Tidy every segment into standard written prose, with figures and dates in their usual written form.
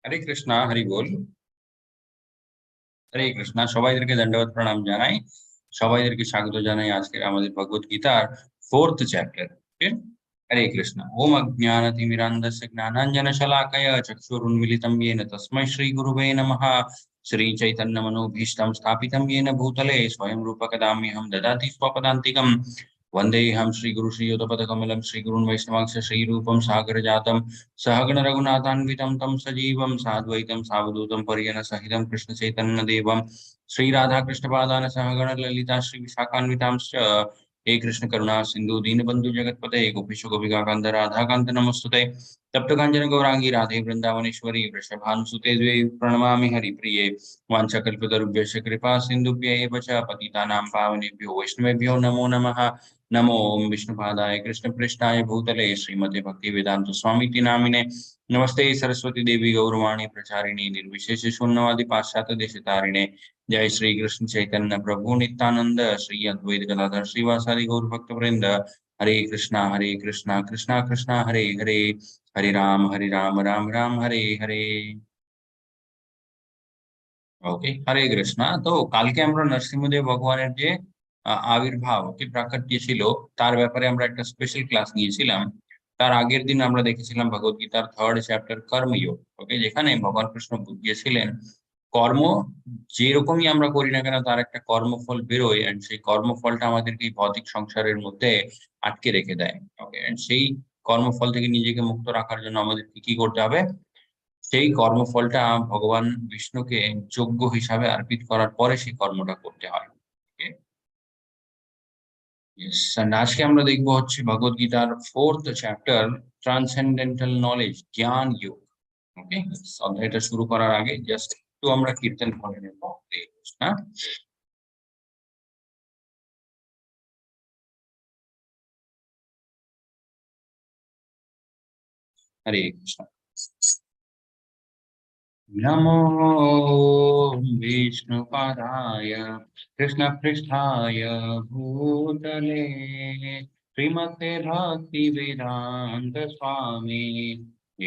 हरे कृष्णा हरि बोल। हरे कृष्णा সবাইকে দণ্ডবত প্রণাম জানাই। সবাইকে স্বাগত জানাই আজকের আমাদের ভগবত গীতার 4th চ্যাপ্টার। ওকে, हरे कृष्णा। ओम अज्ञानतिमिरान्धस्य ज्ञानाञ्जनशलाकया चक्षुरुन्मीलितं येन तस्मै श्रीगुरुवे नमः। श्रीचैतन्यमनोभीष्टं स्थापितं येन भूतले स्वयं रूपकदाम्यहं ददाति स्वपदान्तिकं। वन्देऽहं श्रीगुरु श्रीयुतपदकमलं श्रीगुरुन् वैष्णवांश्च श्रीरूपं सागरजातं सहगण रघुनाथान्वितं तं सजीवं साद्वैतं सावधूतं परिजनसहितं कृष्णचैतन्यदेवं श्रीराधाकृष्णपादान सहगण ललिता श्रीविशाखान्वितांश्च। हे कृष्ण करुणा सिंधु दीनबंधु जगतपते गोपीश गोपिका कांत राधा कांत नमस्तुते। तप्त कांचन गौरांगी राधे वृंदावनेश्वरी वृषभानुसुते द्वे प्रणमामि हरिप्रिये। वाञ्छाकल्पतरुभ्यश्च कृपा सिन्धुभ्यैव च पतितानां पावनेभ्यो वैष्णवेभ्यो नमो नमः। नमो विष्णुपादाय कृष्णप्रेष्ठाय भूतले श्रीमते भक्तिवेदांत स्वामिति नामिने। नमस्ते सरस्वती देवी गौरवाणी प्रचारिणे निर्विशेष शून्यवादी पाश्चात्य देशतारिणे। जय श्री कृष्ण चैतन्य प्रभु नित्यानंद श्री अद्वैत गदाधर श्रीवासादि गौर भक्त वृंद। हरे कृष्णा कृष्णा कृष्णा हरे हरे, हरे राम राम राम हरे हरे। ওকে, হরে কৃষ্ণা। তো কালকে আমরা নরসিংহদেব ভগবানের যে আবির্ভাব কি প্রাকট্য ছিল তার ব্যাপারে আমরা একটা স্পেশাল ক্লাস নিয়েছিলাম। তার আগের দিন আমরা দেখেছিলাম ভগবত গীতার 3rd চ্যাপ্টার কর্মযোগ। ওকে, যেখানে ভগবান কৃষ্ণ বুঝিয়েছিলেন কর্ম যেরকমই আমরা করি না কেন তার একটা কর্মফল বেরোয়, এন্ড সেই কর্মফলটা আমাদেরকে এই ভৌতিক সংসারের মধ্যে আটকে রেখে দেয়। ওকে, এন্ড সেই কর্মফল থেকে নিজেকে মুক্ত রাখার জন্য আমাদের কি করতে হবে, সেই কর্মফলটা ভগবান বিষ্ণুকে যোগ্য হিসাবে অর্পিত করার পরে সেই কর্মটা করতে হয়। আজকে আমরা দেখবো হচ্ছে ভগবত গীতার 4th চ্যাপ্টার ট্রান্সেন্ডেন্টাল নলেজ, জ্ঞান যোগ। ওকে, অধ্যায়টা শুরু করার আগে জাস্ট একটু আমরা কীর্তন করে নেব। হ্যাঁ, হরে কৃষ্ণ। नमो विष्णुपादाय कृष्णपृष्ठाय भूतले श्रीमते भक्तिवेदान्त स्वामी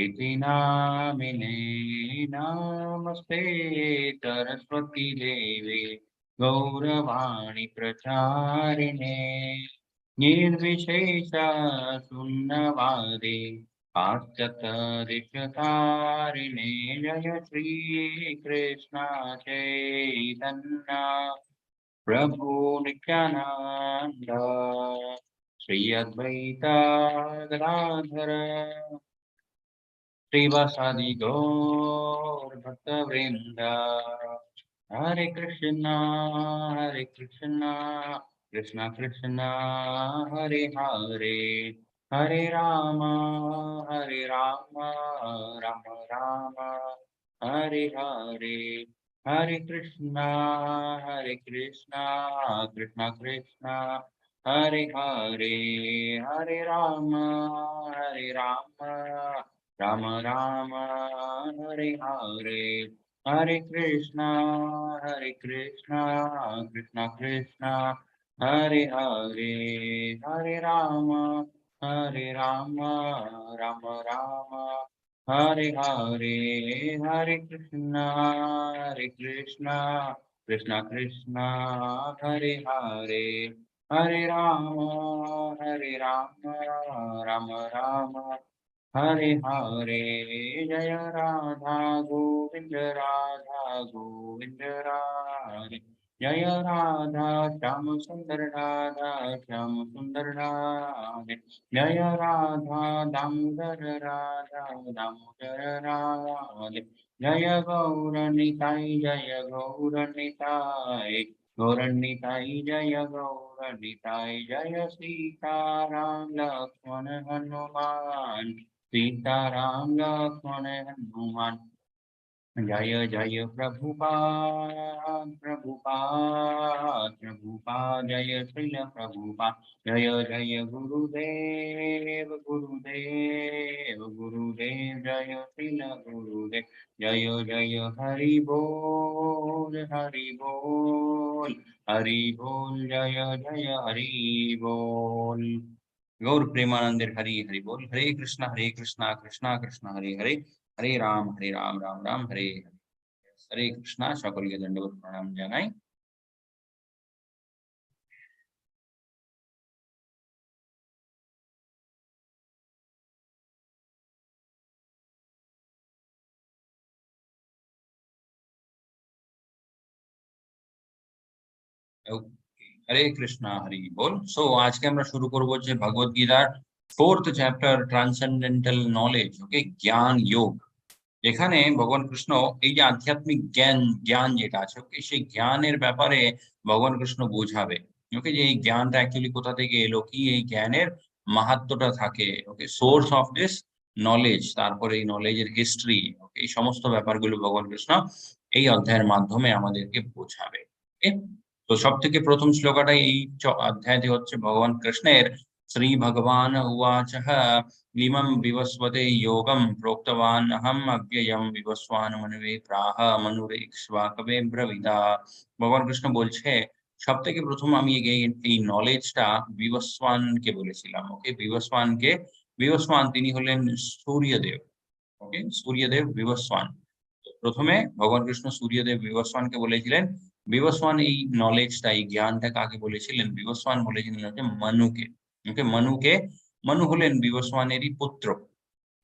इति नामिने। नमस्ते सरस्वती देवी गौरवाणी प्रचारिणे निर्विशेष शून्यवादी पाश्चात्यदिशतारिणे। जय श्री कृष्ण चैतन्य प्रभु नित्यानंद श्री अद्वैत गदाधर श्रीवासादि गौर भक्तवृंद। हरे कृष्णा कृष्णा कृष्णा हरे हरे, हरे राम राम राम हरे हरे। हरे कृष्णा कृष्णा कृष्णा हरे हरे, हरे राम राम राम हरे हरे। हरे कृष्णा कृष्णा कृष्णा हरे हरे, हरे राम राम राम हरे हरे। हरे कृष्णा कृष्णा कृष्णा हरे हरे, हरे राम राम राम हरे हरे। जय राधा गोविंद राधे, जय राधा श्याम सुंदर राधे, जय राधा दामोदर राधे। जय गौरनिताई गौरनिताई जय गौरनिताई। जय सीताराम लक्ष्मण हनुमान, सीताराम लक्ष्मण हनुमान। जय जय प्रभुपाद जय श्रील प्रभुपाद। जय जय गुरुदेव जय श्रील गुरुदेव। जय जय हरि बोल हरि बोल जय जय हरि बोल। गौर प्रेमानंद हरि हरि बोल। हरे कृष्णा कृष्णा कृष्णा हरे हरे, হরে রাম রাম রাম হরে হরে। হরে কৃষ্ণা, সকলকে দণ্ডবত প্রণাম জানাই। হরে কৃষ্ণা, হরি বল। সো আজকে আমরা শুরু করব যে ভগবদ গীতার 4th চ্যাপ্টার, ট্রান্সেন্ডেন্টাল নলেজ। ওকে, জ্ঞান যোগ। এখানে ভগবান কৃষ্ণ এই যে আধ্যাত্মিক জ্ঞান, জ্ঞান যেটা আছে, ওকে, সেই জ্ঞানের ব্যাপারে ভগবান কৃষ্ণ বোঝাবে। ওকে, যে এই জ্ঞানটা অ্যাকচুয়ালি কোথা থেকে এলো, কি এই জ্ঞানের মাহাত্ম্যটা থাকে, ওকে, সোর্স অফ দিস নলেজ, তারপরে এই নলেজের হিস্ট্রি, ওকে, এই সমস্ত ব্যাপারগুলো ভগবান কৃষ্ণ এই অধ্যায়ের মাধ্যমে আমাদেরকে বোঝাবে। ওকে, তো সব থেকে প্রথম শ্লোকটা এই অধ্যায়তে হচ্ছে ভগবান কৃষ্ণের। শ্রী ভগবান উবাচঃ ইমং বিবস্বতে যোগম প্रोक्तवान् अहम् अव्ययम् विवस्वान् मनुवे प्राह मनुरेक्ष्वाकवे ब्रवीता। ভগবান কৃষ্ণ বলছে সব থেকে প্রথম আমি এই নলেজটা বিবস্বানকে বলেছিলাম। ওকে, বিবস্বান তিনি হলেন সূর্যদেব। ওকে, সূর্যদেব বিবস্বান। প্রথমে ভগবান কৃষ্ণ সূর্যদেব বিবস্বানকে বলেছিলেন। বিবস্বান এই নলেজটা, এই জ্ঞানটা কাকে বলেছিলেন? বিবস্বান বলেছিলেন হচ্ছে মনুকে। ওকে, মনু হলেন বিবস্বানেরই পুত্র।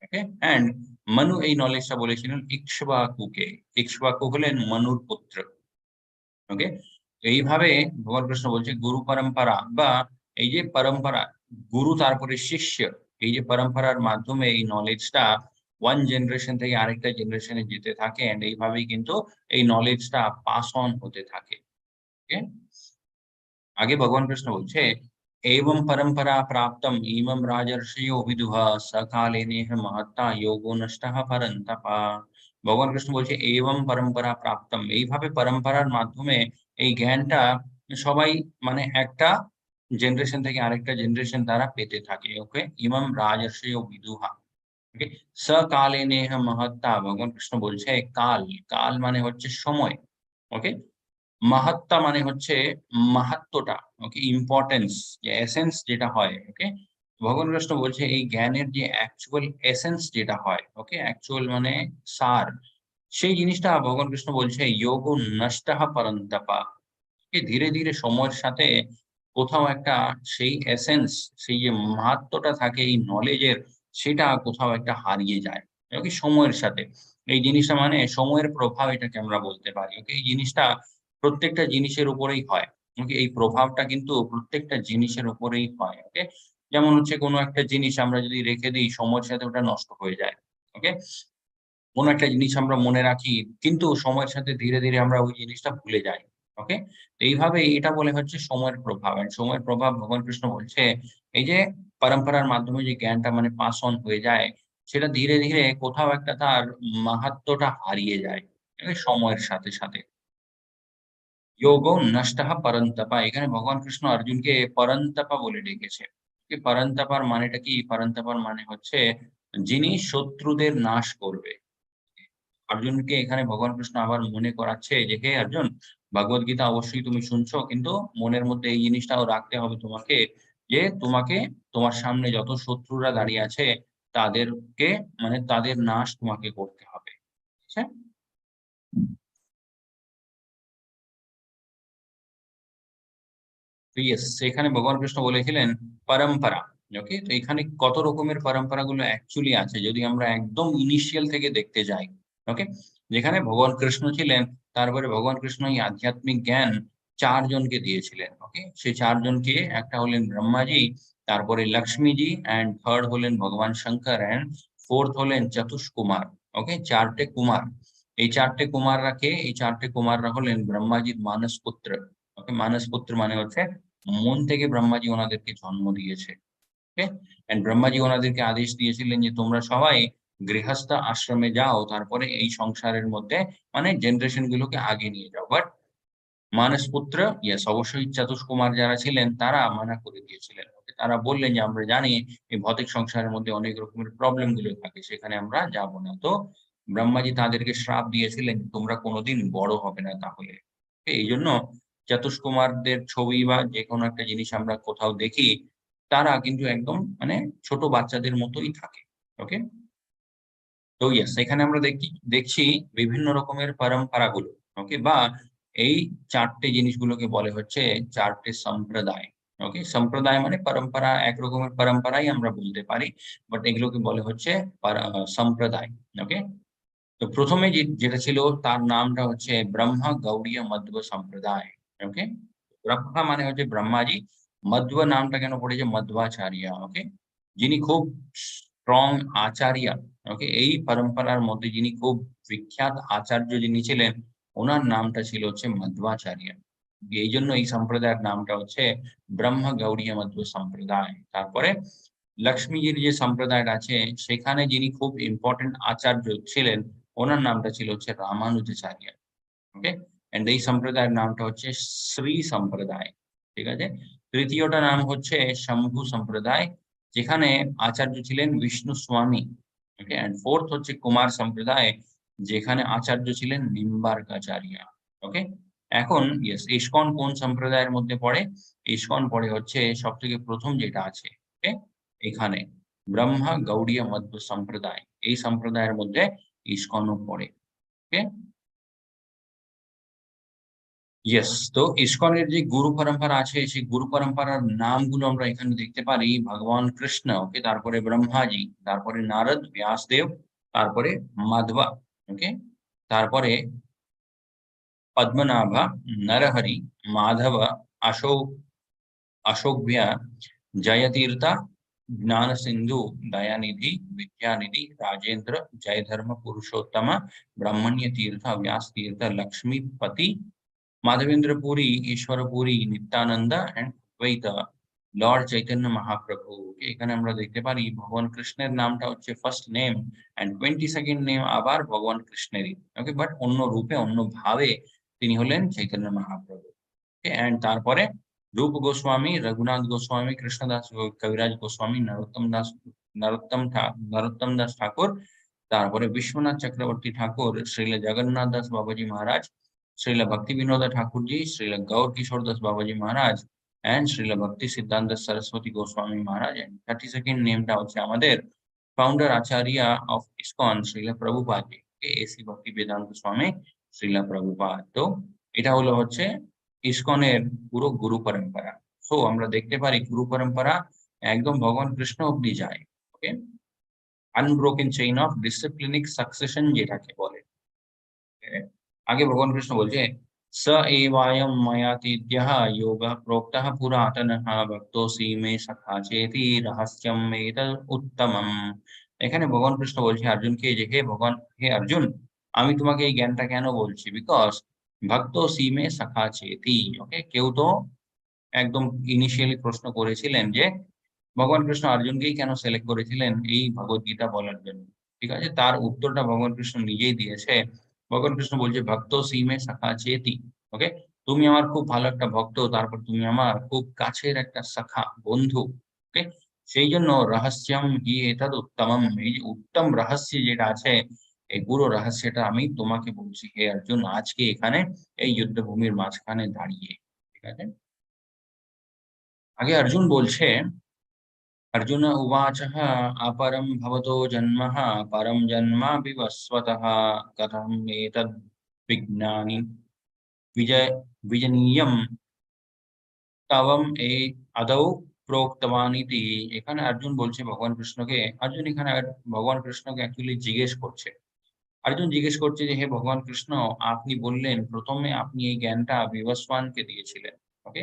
ওকে, অ্যান্ড মনু এই নলেজটা বলেছিলেন ইক্ষ্বাকুকে। ইক্ষ্বাকু হলেন মনুর পুত্র। ওকে, এইভাবে ভগবান কৃষ্ণ বলছে গুরু পরম্পরা, বা এই যে পরম্পরা, গুরু তারপরে শিষ্য, এই যে পরম্পরার মাধ্যমে এই নলেজটা ওয়ান জেনারেশন থেকে আরেকটা জেনারেশনে যেতে থাকে, এন্ড এইভাবেই কিন্তু এই নলেজটা পাস অন হতে থাকে। ওকে, आगे भगवान कृष्ण बोलছে एवं परंपरा प्राप्तम इमं राजर्षयो विदुः सकाले नेह महत्ता योगो नष्टः परन्तपा। ভগবান কৃষ্ণ বলছে এবং পরম্পরা প্রাপ্তম, এইভাবে পরম্পরার মাধ্যমে এই জ্ঞানটা সবাই মানে একটা জেনারেশন থেকে আরেকটা জেনারেশন তারা পেতে থাকে। ওকে, ইমাম রাজর্ষয় বিদুহা। ওকে, সকালে নেহ মহত্তা, ভগবান কৃষ্ণ বলছে কাল, কাল মানে হচ্ছে সময়। ওকে, মাহাত্ম্য মানে হচ্ছে মাহাত্ম্যটা, ওকে, ইম্পর্টেন্স, যে এসেন্স যেটা হয়। ওকে, ভগবান কৃষ্ণ বলছে এই জ্ঞানের যে অ্যাকচুয়াল এসেন্স যেটা হয়, ওকে, অ্যাকচুয়াল মানে সার, সেই জিনিসটা ভগবান কৃষ্ণ বলছে যোগো নষ্টঃ পরন্তপা। ধীরে ধীরে সময়ের সাথে কোথাও একটা সেই এসেন্স, সেই যে মাহাত্ম্যটা থাকে এই নলেজের, সেটা কোথাও একটা হারিয়ে যায়। ওকে, সময়ের সাথে এই জিনিসটা মানে সময়ের প্রভাব, এটাকে আমরা বলতে পারি। ওকে, এই জিনিসটা প্রত্যেকটা জিনিসের উপরেই হয়। ওকে, এই প্রভাবটা কিন্তু প্রত্যেকটা জিনিসের উপরেই হয়। ওকে, যেমন হচ্ছে কোনো একটা জিনিস আমরা যদি রেখে দিই, সময়ের সাথে ওটা নষ্ট হয়ে যায়। ওকে, কোনো একটা জিনিস আমরা মনে রাখি, কিন্তু সময়ের সাথে ধীরে ধীরে আমরা ওই জিনিসটা ভুলে যাই। ওকে, তো এইভাবে এটা বলে হচ্ছে সময়ের প্রভাব। এন্ড সময়ের প্রভাব ভগবান কৃষ্ণ বলছে এই যে পরম্পরার মাধ্যমে যে জ্ঞানটা মানে পাস অন হয়ে যায়, সেটা ধীরে ধীরে কোথাও একটা তার মাহাত্ম্যটা হারিয়ে যায়। সময়ের সাথে সাথে যোগো নষ্টঃ পরন্তপা, এখানে ভগবান কৃষ্ণ অর্জুনকে পরন্তপা বলে ডেকেছে। পরন্তপার মানেটা কি? পরন্তপার মানে হচ্ছে যিনি শত্রুদের নাশ করবে। অর্জুনকে এখানে ভগবান কৃষ্ণ আবার মনে করাচ্ছে যে, "হে অর্জুন, ভগবদ গীতা অবশ্যই তুমি শুনছো, কিন্তু মনের মধ্যে এই জিনিসটাও রাখতে হবে তোমাকে, যে তোমাকে তোমার সামনে যত শত্রুরা দাঁড়িয়ে আছে, তাদেরকে মানে তাদের নাশ তোমাকে করতে হবে।" ঠিক আছে? তো ইয়েস, এখানে ভগবান কৃষ্ণ বলেছিলেন পরম্পরা। ওকে, তো এখানে কত রকমের পরম্পরাগুলো অ্যাকচুয়ালি আছে যদি আমরা একদম ইনিশিয়াল থেকে দেখতে যাই। ওকে, যেখানে ভগবান কৃষ্ণ ছিলেন, তারপরে ভগবান কৃষ্ণ এই আধ্যাত্মিক জ্ঞান ৪ জনকে দিয়েছিলেন। ওকে, সেই ৪ জনকে, একটা হলেন ব্রহ্মাজি, তারপরে লক্ষ্মীজি, অ্যান্ড 3rd হলেন ভগবান শঙ্কর, অ্যান্ড 4th হলেন চতুষ্কুমার। ওকে, ৪ টে কুমার। এই ৪ টে কুমাররা কে? এই ৪ টে কুমাররা হলেন ব্রহ্মাজির মানস পুত্র। ওকে, মানস পুত্র মানে হচ্ছে মন থেকে ব্রহ্মাজি ওনাদেরকে জন্ম দিয়েছে। ওকে, এন্ড ব্রহ্মাজি ওনাদেরকে আদেশ দিয়েছিলেন যে তোমরা সবাই গৃহস্থ আশ্রমে যাও, তারপরে এই সংসারের মধ্যে মানে জেনারেশন গুলোকে আগে নিয়ে যাও। বাট মানস পুত্র, ইয়েস, অবশ্যই চতুষ্কুমার যারা ছিলেন তারা মানা করে দিয়েছিলেন। ওকে, তারা বললেন যে আমরা জানি এই ভৌতিক সংসারের মধ্যে অনেক রকমের প্রবলেম গুলো থাকে, সেখানে আমরা যাব না। তো ব্রহ্মাজি তাদেরকে শ্রাপ দিয়েছিলেন, তোমরা কোনোদিন বড় হবে না তাহলে। এইজন্য চতুষ্কুমারদের ছবি বা যেকোনো একটা জিনিস আমরা কোথাও দেখি, তারা কিন্তু একদম মানে ছোট বাচ্চাদের মতোই থাকে। ওকে, তো ইয়েস, এখানে আমরা দেখছি বিভিন্ন রকমের পরম্পরাগুলো। ওকে, বা এই চারটে জিনিসগুলোকে বলে হচ্ছে চারটে সম্প্রদায়। ওকে, সম্প্রদায় মানে পরম্পরা, এক রকমের পরম্পরাই আমরা বলতে পারি, বাট এগুলোকে বলে হচ্ছে সম্প্রদায়। ওকে, তো প্রথমে যেটা ছিল তার নামটা হচ্ছে ব্রহ্মা গৌড়ীয় মধ্ব সম্প্রদায়। ওকে, ব্রহ্মা মানে হচ্ছে ব্রহ্মাজি, মধ্ব নামটা কেন পড়েছে মধ্বাচার্য। ওকে, যিনি খুব স্ট্রং আচার্য। ওকে, এই পরম্পরার মধ্যে যিনি খুব বিখ্যাত আচার্য যিনি ছিলেন, ওনার নামটা ছিল হচ্ছে মধ্বাচার্য। এই জন্য এই সম্প্রদায়ের নামটা হচ্ছে ব্রহ্মা গৌড়ীয় মধ্ব সম্প্রদায়। তারপরে লক্ষ্মীজির যে সম্প্রদায়টা আছে, সেখানে যিনি খুব ইম্পর্টেন্ট আচার্য ছিলেন, ওনার নামটা ছিল হচ্ছে রামানুজাচার্য। ওকে, এন্ড এই সম্প্রদায়ের নামটা হচ্ছে শ্রী সম্প্রদায়। ঠিক আছে, তৃতীয়টা নাম হচ্ছে শম্ভু সম্প্রদায়, যেখানে আচার্য ছিলেন বিষ্ণু স্বামী। ওকে, এন্ড ফোর্থ হচ্ছে কুমার সম্প্রদায়, যেখানে আচার্য ছিলেন নিম্বার্কাচার্য। ওকে, এখন ইয়েস, ইস্কন কোন সম্প্রদায়ের মধ্যে পড়ে? ইস্কন পড়ে হচ্ছে সব থেকে প্রথম যেটা আছে, ওকে, এখানে ব্রহ্মা গৌড়ীয় মধ্ব সম্প্রদায়, এই সম্প্রদায়ের মধ্যে ইস্কনও পড়ে। ওকে, ইয়েস, তো ইসকনের যে গুরু পরম্পরা আছে, সেই গুরু পরম্পরার নামগুলো আমরা এখানে দেখতে পারি। ভগবান কৃষ্ণ, ওকে, তারপরে ব্রহ্মাজি, তারপরে নারদ, ব্যাসদেব, তারপরে মাধবা। ওকে, তারপরে পদ্মনাভা, নরহরি, মাধব, অশোক, अशोकभ्या, जयतीर्थ, ज्ञान सिंधु, दयानिधि, विद्यानिधि, राजेंद्र, जय धर्म पुरुषोत्तम, ब्रह्मण्य तीर्थ, व्यास तीर्थ, लक्ष्मीपति, माधवेंद्र पुरी, ईश्वर पुरी, नित्यानंद एंड द्वैत लॉर्ड चैतन्य महाप्रभु। এখানে আমরা দেখতে পারি ভগবান কৃষ্ণের নামটা হচ্ছে first name, and 22nd name আবার ভগবান কৃষ্ণেরই। ওকে, বাট অন্য রূপে অন্য ভাবে তিনি হলেন চৈতন্য মহাপ্রভু। एंड तारपरे रूप गोस्वामी, रघुनाथ गोस्वामी, कृष्णदास कविराज गोस्वामी, नरोत्तम दास ठाकुर, तारपरे विश्वनाथ चक्रवर्ती ठाकुर, श्रील जगन्नाथ दास बाबाजी महाराज, श्रील भक्ति विनोद ठाकुर जी, श्रील गौर किशोर दास बाबाजी महाराज, and Srila Bhakti Siddhanta Saraswati Goswami Maharaj. And 32nd नेमটা হচ্ছে আমাদের founder acharya of ISKCON Srila Prabhupada ji, AC Bhakti Vedanta स्वामी श्रील प्रभुपाद। तो এটা হলো হচ্ছে ইসকনের পুরো গুরু পরম্পরা। সো আমরা দেখতে পারি গুরু পরম্পরা একদম ভগবান কৃষ্ণ অব্দি যায়। ওকে, আনব্রোকেন চেইন অফ ডিসিপ্লিনিক সাকসেশন যেটাকে বলে। আগে ভগবান কৃষ্ণ বলছে স এবায়ম ময়াতিদ্যঃ যোগঃ প্রোক্তঃ পুরাতনঃ ভক্তোসি মে সখা চেতি রহস্যম এতদ উত্তমম। এখানে ভগবান কৃষ্ণ বলছে অর্জুনকে যে হে ভগবান, হে অর্জুন, আমি তোমাকে এই জ্ঞানটা কেন বলছি? বিকজ ভক্তোসি মে সখা চেতি। ওকে, কেউ তো একদম ইনিশিয়ালি প্রশ্ন করেছিলেন যে ভগবান কৃষ্ণ অর্জুনকেই কেন সিলেক্ট করেছিলেন এই ভগবত গীতা বলার জন্য। ঠিক আছে, তার উত্তরটা ভগবান কৃষ্ণ নিজেই দিয়েছে। ভগবান কৃষ্ণ বলছে ভক্ত সীমে সখা চেতি। ওকে, তুমি আমার খুব ভালো একটা ভক্ত, তারপর তুমি আমার খুব কাছের একটা সখা, বন্ধু। ওকে, সেই জন্য রহস্যম হি এতদ উত্তমম, এই যে উত্তম রহস্য যেটা আছে, এই পুরো রহস্যটা আমি তোমাকে বলছি হে অর্জুন, আজকে এখানে এই যুদ্ধভূমির মাঝখানে দাঁড়িয়ে। ঠিক আছে, আগে অর্জুন বলছে, अर्जुन उवाचः अपरं भवतो जन्मः परं जन्मापि वस्वतः कथम् एतद् विज्ञानि विजय विजनीयं तवम ए আদৌ প্রোক্তবানিতি। এখানে অর্জুন বলছে ভগবান কৃষ্ণকে, অর্জুন এখানে ভগবান কৃষ্ণকে অ্যাকচুয়ালি জিজ্ঞেস করছে। অর্জুন জিজ্ঞেস করছে যে হে ভগবান কৃষ্ণ, আপনি বললেন প্রথমে আপনি এই জ্ঞানটা বিবস্বানকে দিয়েছিলেন। ওকে,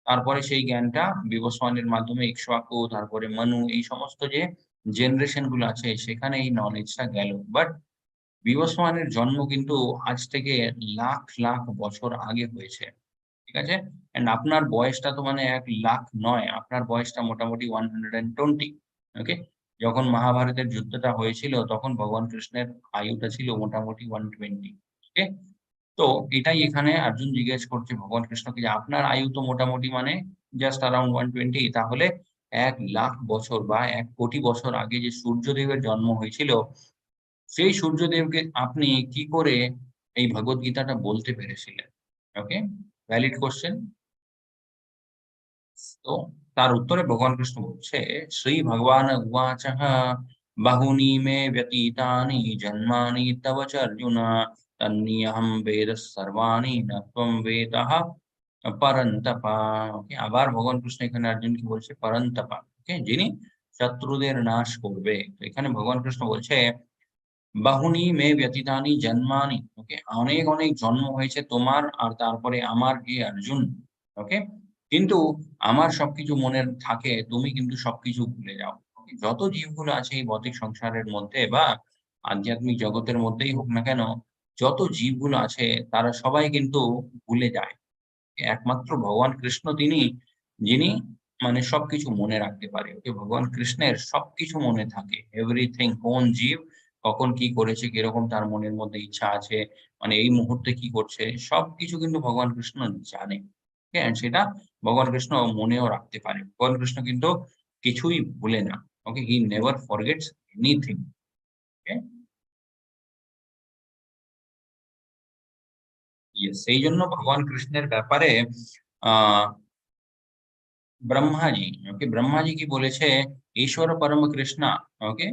তারপরে সেই জ্ঞানটা বিবস্বানের মাধ্যমে ইক্ষ্বাকু, তারপরে মনু, এই সমস্ত যে জেনারেশন গুলো আছে সেখানে এই নলেজটা গেল। বাট বিবস্বানের জন্ম কিন্তু আজ থেকে লাখ লাখ বছর আগে হয়েছে। ঠিক আছে, এন্ড আপনার বয়সটা তো মানে 1,00,000 নয়, আপনার বয়সটা মোটামুটি 120। ওকে, যখন মহাভারতের যুদ্ধটা হয়েছিল তখন ভগবান কৃষ্ণের আয়ুটা ছিল মোটামুটি 120। ওকে, তো এটাই এখানে অর্জুন জিজ্ঞেস করছে ভগবান কৃষ্ণকে যে আপনার আয়ু তো মোটামুটি মানে জাস্ট অ্যারাউন্ড 120, তাহলে 1,00,000 বছর বা 1,00,00,000 বছর আগে যে সূর্যদেবের জন্ম হয়েছিল, সেই সূর্যদেবকে আপনি কি করে এই ভগবত গীতাটা বলতে পেরেছিলেন? ওকে, ভ্যালিড কোশ্চেন। तो तार उत्तरे भगवान कृष्ण बोलছে श्री भगवान उवाचः बहुनी मे व्यतीतानि जन्मानि तव च अर्जुन तन्नियहं वेद सर्वाणि न त्वं वेदः परन्तपा। ওকে, আবার ভগবান কৃষ্ণ এখানে অর্জুনকে বলছে পরন্তপা, ওকে, যিনি শত্রুদের নাশ করবে। তো এখানে ভগবান কৃষ্ণ বলছে বাহুনি মে ব্যতীতানি জন্মানি, ওকে, অনেক অনেক জন্ম হয়েছে তোমার আর তারপরে আমার, হে অর্জুন, ওকে, কিন্তু আমার সবকিছু মনে থাকে, তুমি কিন্তু সবকিছু ভুলে যাও। ওকে, যত জীবগুলো আছে এই ভৌতিক সংসারের মধ্যে বা আধ্যাত্মিক জগতের মধ্যেই হোক না কেন, যত জীবগুলো আছে তারা সবাই কিন্তু ভুলে যায়। একমাত্র ভগবান কৃষ্ণ তিনি, যিনি মানে সবকিছু মনে রাখতে পারে। ওকে, ভগবান কৃষ্ণের সবকিছু মনে থাকে। এভরিথিং, কোন জীব কখন কি করেছে, কিরকম তার মনের মধ্যে ইচ্ছা আছে, মানে এই মুহূর্তে কি করছে, সবকিছু কিন্তু ভগবান কৃষ্ণ জানে। ওকে, অ্যান্ড সেটা ভগবান কৃষ্ণ মনেও রাখতে পারে। ভগবান কৃষ্ণ কিন্তু কিছুই ভুলে না। Okay, he never forgets anything. Okay, yes, সেই জন্য ভগবান কৃষ্ণের ব্যাপারে আহ ব্রহ্মাজি, ওকে, ব্রহ্মাজি কি বলেছে, ঈশ্বর পরম কৃষ্ণা, ওকে,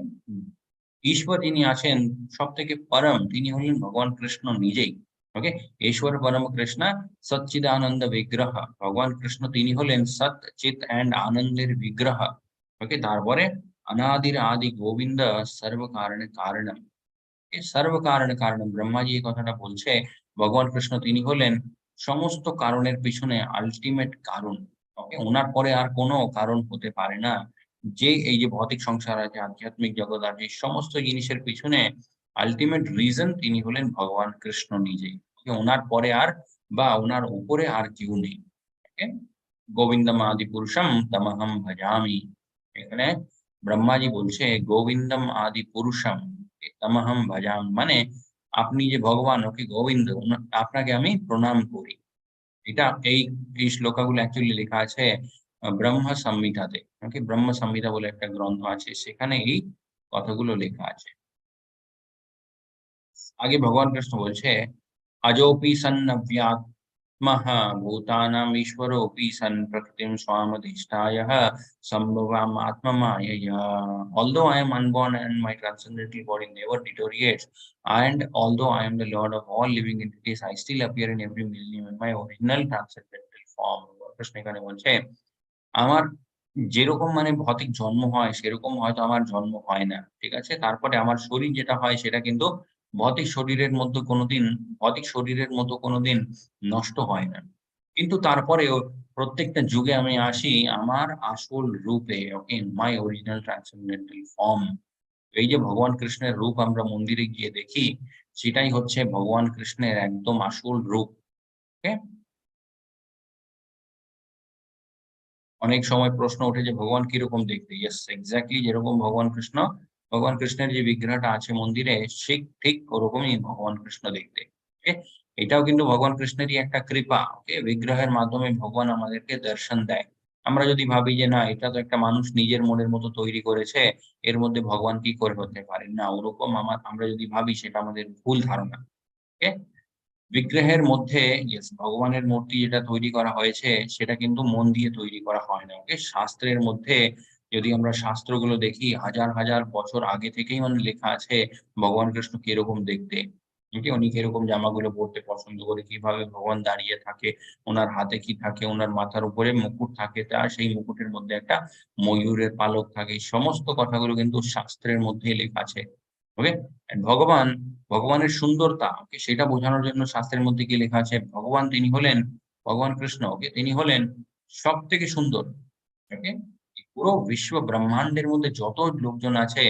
ঈশ্বর যিনি আছেন সবথেকে পরম, তিনি হলেন ভগবান কৃষ্ণ নিজেই। ওকে, ঈশ্বর পরম কৃষ্ণা সচ্চিদানন্দ বিগ্রহ, ভগবান কৃষ্ণ তিনি হলেন সৎ চিত অ্যান্ড আনন্দের বিগ্রহ। ওকে, তারপরে অনাদির আদি গোবিন্দ সর্ব কারণে কারণম। এই সর্বকারণ কারণ ব্রহ্মাজি এই কথাটা বলছে, ভগবান কৃষ্ণ তিনি হলেন সমস্ত কারণের পিছনে আল্টিমেট কারণ। ওকে, ওনার পরে আর কোনো কারণ হতে পারে না। যে এই যে ভৌতিক সংসার আছে, আধ্যাত্মিক জগৎ আছে, এই সমস্ত জিনিসের পিছনে আল্টিমেট রিজন তিনি হলেন ভগবান কৃষ্ণ নিজেই। ওকে, ওনার পরে আর বা ওনার উপরে আর কেউ নেই। ওকে, গোবিন্দম আদি পুরুষম তমহম ভজামি। এখানে ব্রহ্মাজি বলছে গোবিন্দম আদি পুরুষম তমহম ভজামি, মানে আপনি যে ভগবান, ওকে, গোবিন্দ, আপনাকে আমি প্রণাম করি। এটা এই এই শ্লোকাগুলো অ্যাকচুয়ালি লেখা আছে ব্রহ্ম সংহিতাতে। ওকে, ব্রহ্ম সংহিতা বলে একটা গ্রন্থ আছে, সেখানে এই কথাগুলো লেখা আছে। आगे भगवान कृष्ण बोलছে अजोपि सन्नव्यात्मः भूतानाम् ईश्वरोऽपि सन् प्रकृतिं स्वामधिष्ठायः सम्भवाम् आत्ममायया। Although I am unborn and my transcendental body never deteriorates, and although I am the Lord of all living entities, I still appear in every millennium in my original transcendental form. Krishna এখানে বলছে আমার যেরকম মানে ভৌতিক জন্ম হয় সেরকম হয়তো আমার জন্ম হয় না। ঠিক আছে? তারপরে আমার শরীর যেটা হয় সেটা কিন্তু ভৌতিক শরীরের মধ্যে কোনোদিন ভৌতিক শরীরের মতো কোনোদিন নষ্ট হয় না। কিন্তু তারপরেও প্রত্যেকটা যুগে আমি আসি আমার আসল রূপে, okay? My original transcendental form. এই যে ভগবান কৃষ্ণের রূপ আমরা মন্দিরে গিয়ে দেখি, সেটাই হচ্ছে ভগবান কৃষ্ণের একদম আসল রূপ। ওকে? অনেক সময় প্রশ্ন ওঠে যে ভগবান কিরকম দেখতে? ইয়েস, এক্সাক্টলি যেরকম ভগবান কৃষ্ণ, ভগবান কৃষ্ণের যে বিগ্রহটা আছে মন্দিরে ঠিক ওরকমই ভগবান কৃষ্ণ দেখতে। ওকে? এটাও কিন্তু ভগবান কৃষ্ণেরই একটা কৃপা। ওকে? বিগ্রহের মাধ্যমে ভগবান আমাদেরকে দর্শন দেয়। আমরা যদি ভাবি যে না, এটা তো একটা মানুষ নিজের মনের মতো তৈরি করেছে, এর মধ্যে ভগবান কি করে হতে পারে? না, ওরকম আমরা যদি ভাবি সেটা আমাদের ভুল ধারণা। ওকে? বিগ্রহের মধ্যে ইয়েস, ভগবানের মূর্তি যেটা তৈরি করা হয়েছে সেটা কিন্তু মন দিয়ে তৈরি করা হয় না। ওকে? শাস্ত্রের মধ্যে যদি আমরা শাস্ত্রগুলো দেখি হাজার, হাজার বছর আগে থেকেই মানে লেখা আছে ভগবান কৃষ্ণ কিরকম দেখতে। ওকে? উনি কিরকম জামাগুলো পড়তে পছন্দ করে, কিভাবে ভগবান দাঁড়িয়ে থাকে, উনার হাতে কি থাকে, উনার মাথার উপরে মুকুট থাকে, তার সেই মুকুটের মধ্যে একটা ময়ূরের পালক থাকে। এই সমস্ত কথাগুলো কিন্তু শাস্ত্রের মধ্যেই লেখা আছে। ওকে? অ্যান্ড ভগবানের সুন্দরতা, ওকে, সেটা বোঝানোর জন্য শাস্ত্রের মধ্যে কি লেখা আছে? ভগবান তিনি হলেন ভগবান কৃষ্ণ, ওকে, তিনি হলেন সবথেকে সুন্দর। ওকে? পুরো বিশ্ব ব্রহ্মান্ডের মধ্যে যত লোকজন আছে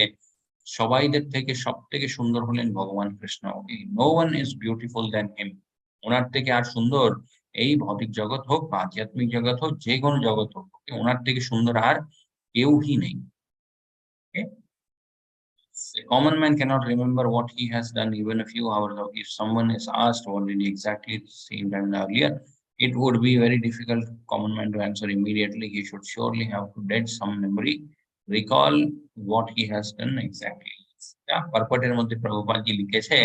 সবাইদের থেকে সবথেকে সুন্দর হলেন ভগবান Krishna. Okay? No one is beautiful than him. উনার থেকে আর সুন্দর এই ভৌতিক জগৎ হোক বা আধ্যাত্মিক জগৎ হোক, যেকোনো জগৎ হোক, ওকে, উনার থেকে সুন্দর আর কেউই নেই। ওকে? A common man cannot remember what he has done even a few hours ago. If someone is asked what did he exactly the same time earlier, it would be very difficult common man to answer immediately. He should surely have to dead some memory, recall what he has done exactly. পারপটের মধ্যে প্রভুপাদজি লিখেছে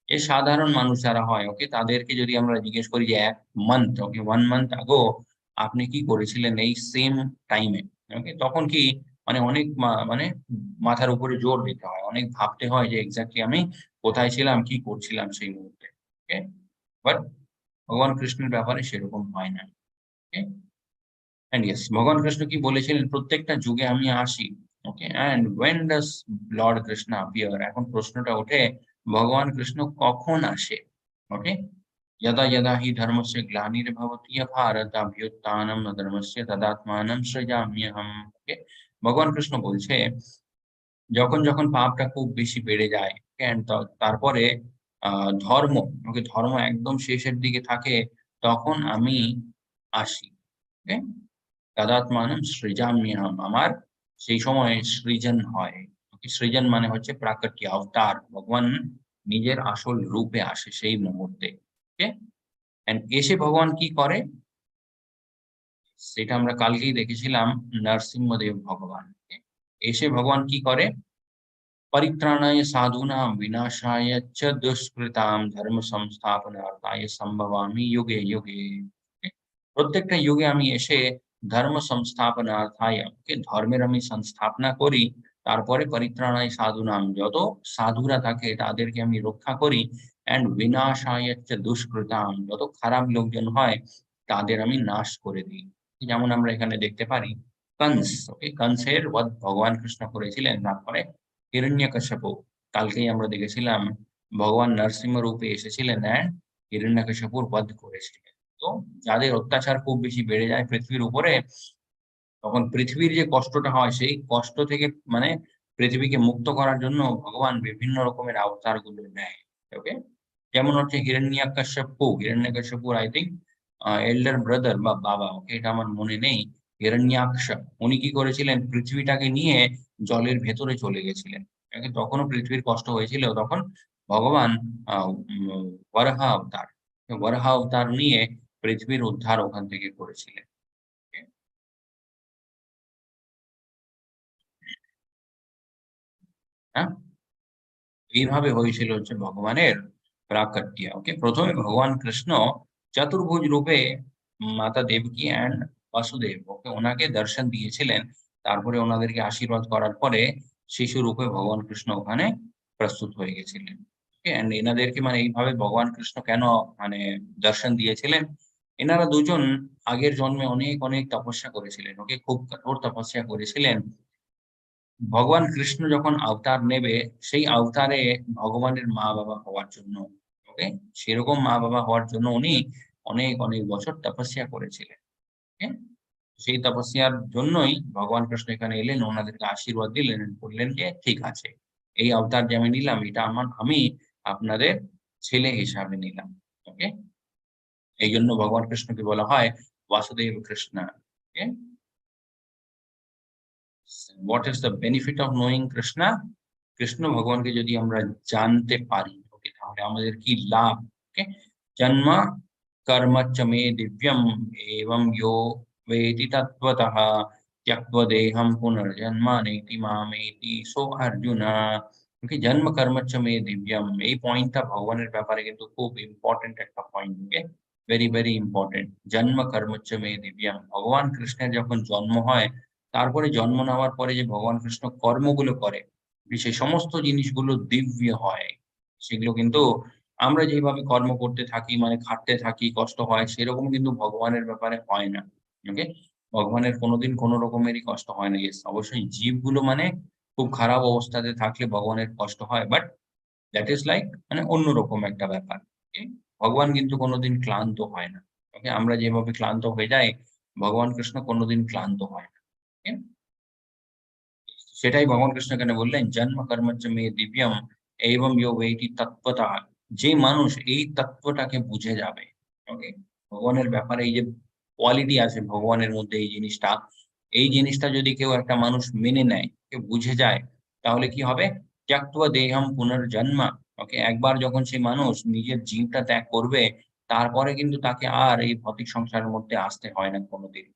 যে সাধারণ মানুষ যারা হয়, ওকে, তাদেরকে যদি আমরা জিজ্ঞেস করি যে এক মান্থ, ওকে, 1 মান্থ আগো আপনি কি করেছিলেন এই সেম টাইমে, ওকে, তখন কি মানে অনেক মানে মাথার উপরে জোর দিতে হয়, অনেক ভাবতে হয় যে এক্স্যাক্টলি আমি কোথায় ছিলাম, কি করছিলাম সেই মুহূর্তে। ওকে, বাট ভগবান কৃষ্ণের ব্যাপারে সেরকম হয় না। ওকে, এন্ড ইয়েস, ভগবান কৃষ্ণ কি বলেছিলেন, প্রত্যেকটা যুগে আমি আসি। Okay, and when does lord Krishna appear? এখন প্রশ্নটা ওঠে, ভগবান কৃষ্ণ কখন আসে? ওকে, यदा यदा हि धर्मस्य ग्लानिर्भवति भारत अभ्युत्थानम् अधर्मस्य तदात्मानं सृजाम्यहम्। ওকে, ভগবান কৃষ্ণ বলছে, যখন যখন পাপটা খুব বেশি বেড়ে যায়, and তারপরে ধর্ম, ওকে, ধর্ম একদম শেষের দিকে থাকে, তখন আমি আসি। ওকে, তদাত্মানম সৃজাম্যহম, আমার সেই সময় সৃজন হয়। ওকে, সৃজন মানে হচ্ছে প্রাকট্য, অবতার, ভগবান নিজের আসল রূপে আসে সেই মুহূর্তে। ওকে, এন্ড এসে ভগবান কি করে সেটা আমরা কালকেই দেখেছিলাম, নরসিংহদেব ভগবান। ওকে, এসে ভগবান কি করে, परित्राणाय साधूनां विनाशाय च दुष्कृतां धर्म संस्थापनार्थाय সম্ভবামি युगे युगे। প্রত্যেকটা যুগে আমি এসে ধর্ম সংস্থাপনার্থায়, ওকে, ধর্মের আমি সংস্থাপনা করি। তারপরে পরিত্রাণায় সাধুনাম, যত সাধুরা থাকে তাদেরকে আমি রক্ষা করি। অ্যান্ড বিনাশায় চ দুষ্কৃতাম, যত খারাপ লোকজন হয় তাদের আমি নাশ করে দিই। যেমন আমরা এখানে দেখতে পারি কংস, ওকে, কংসের বধ ভগবান কৃষ্ণ করেছিলেন। তারপরে হিরণ্যকশিপু, কালকেই আমরা দেখেছিলাম ভগবান নরসিংহ রূপে এসেছিলেন অ্যান্ড হিরণ্যকশিপুর বধ করেছিলেন। তো যাদের অত্যাচার খুব বেশি বেড়ে যায় পৃথিবীর উপরে, তখন পৃথিবীর যে কষ্টটা হয় সেই কষ্ট থেকে মানে পৃথিবীকে মুক্ত করার জন্য ভগবান বিভিন্ন রকমের অবতার গুলো নেয়। ওকে, যেমন হচ্ছে হিরণ্যকশিপুর আই থিংক এল্ডার ব্রাদার বা বাবা, ওকে, এটা আমার মনে নেই। হিরণ্যাক্ষ, উনি কি করেছিলেন, পৃথিবীটাকে নিয়ে জলের ভেতরে চলে গেছিলেন। ওকে, তখনও পৃথিবীর কষ্ট হয়েছিল, তখন ভগবান বরাহ অবতার, বরাহ অবতার নিয়ে পৃথিবীর উদ্ধার ওখান থেকে করেছিলেন। Okay? হ্যাঁ, এইভাবে হয়েছিল হচ্ছে ভগবানের প্রাকট্য। ওকে, প্রথমে ভগবান কৃষ্ণ চতুর্ভুজ রূপে মাতা দেবকী অ্যান্ড বাসুদেব, ওকে, ওনাকে দর্শন দিয়েছিলেন। তারপরে ওনাদেরকে আশীর্বাদ করার পরে শিশু রূপে ভগবান কৃষ্ণ ওখানে প্রস্তুত হয়ে গেছিলেন। ওকে, অ্যান্ড এনাদেরকে মানে এইভাবে ভগবান কৃষ্ণ কেন মানে দর্শন দিয়েছিলেন, এনারা দুজন আগের জন্মে অনেক অনেক তপস্যা করেছিলেন। ওকে, খুব কঠোর তপস্যা করেছিলেন। ভগবান কৃষ্ণ যখন অবতার নেবে, সেই অবতারে ভগবানের মা-বাবা হওয়ার জন্য, ওকে? সেরকম মা-বাবা হওয়ার জন্য উনি অনেক, অনেক বছর তপস্যা করেছিলেন। ওকে? সেই তপস্যার জন্যই ভগবান কৃষ্ণ এখানে এলেন, ওনাদেরকে আশীর্বাদ দিলেন, বললেন যে, "ঠিক আছে। এই অবতার যে আমি নিলাম, এটা আমি আপনাদের ছেলে হিসাবে নিলাম।" ওকে? এইজন্য ভগবান কৃষ্ণকে বলা হয় বাসুদেব কৃষ্ণ। ওকে? What is the benefit of knowing Krishna? Krishna ভগবানকে যদি আমরা জানতে পারি, ওকে, তাহলে আমাদের কি লাভ? ওকে, জন্ম কর্ম চ মে দিব্যম এবং ইয়ো বেতি তত্ত্বতঃ ত্যক্ত্বা দেহম পুনর্জন্ম নেতি মামেতি সো অর্জুনা। ওকে, জন্ম কর্ম চ মে দিব্যম, এই পয়েন্টটা ভগবানের ব্যাপারে কিন্তু খুব ইম্পর্টেন্ট একটা পয়েন্ট। ওকে, ভেরি ভেরি ইম্পর্টেন্ট। জন্ম কর্ম চ মে দিব্যম, ভগবান কৃষ্ণের যখন জন্ম হয়, তারপরে জন্ম নেওয়ার পরে যে ভগবান কৃষ্ণ কর্মগুলো করে, সেই সমস্ত জিনিসগুলো দিব্য হয়। সেগুলো কিন্তু আমরা যেভাবে কর্ম করতে থাকি, মানে খাটতে থাকি, কষ্ট হয়, সেরকম কিন্তু ভগবানের ব্যাপারে হয় না। ওকে? ভগবানের কোনোদিন কোন রকমেরই কষ্ট হয় না। ইয়েস, অবশ্যই জীবগুলো মানে খুব খারাপ অবস্থাতে থাকলে ভগবানের কষ্ট হয়। বাট দ্যাট ইস লাইক মানে অন্যরকম একটা ব্যাপার। ওকে? ভগবান কিন্তু কোনোদিন ক্লান্ত হয় না। ওকে? আমরা যেভাবে ক্লান্ত হয়ে যাই, ভগবান কৃষ্ণ কোনোদিন ক্লান্ত হয় না। ওকে? সেটাই ভগবান কৃষ্ণ এখানে বললেন, "জন্ম কর্মচ্চ মে দিব্যম এইবং ইয়ো বেতি তত্ত্বতঃ।" যে মানুষ এই তত্ত্বটাকে বুঝে যাবে, ওকে? ভগবানের ব্যাপারে এই যে কোয়ালিটি আছে ভগবানের মধ্যে, এই জিনিসটা যদি কেউ একটা মানুষ মেনে নেয়, কেউ বুঝে যায়, তাহলে কি হবে? ত্যক্ত্বা দেহম পুনর্জন্ম। ওকে? একবার যখন সেই মানুষ নিজের জীবটা ত্যাগ করবে, তারপরে কিন্তু তাকে আর এই ভৌতিক সংসারের মধ্যে আসতে হয় না কোনদিন।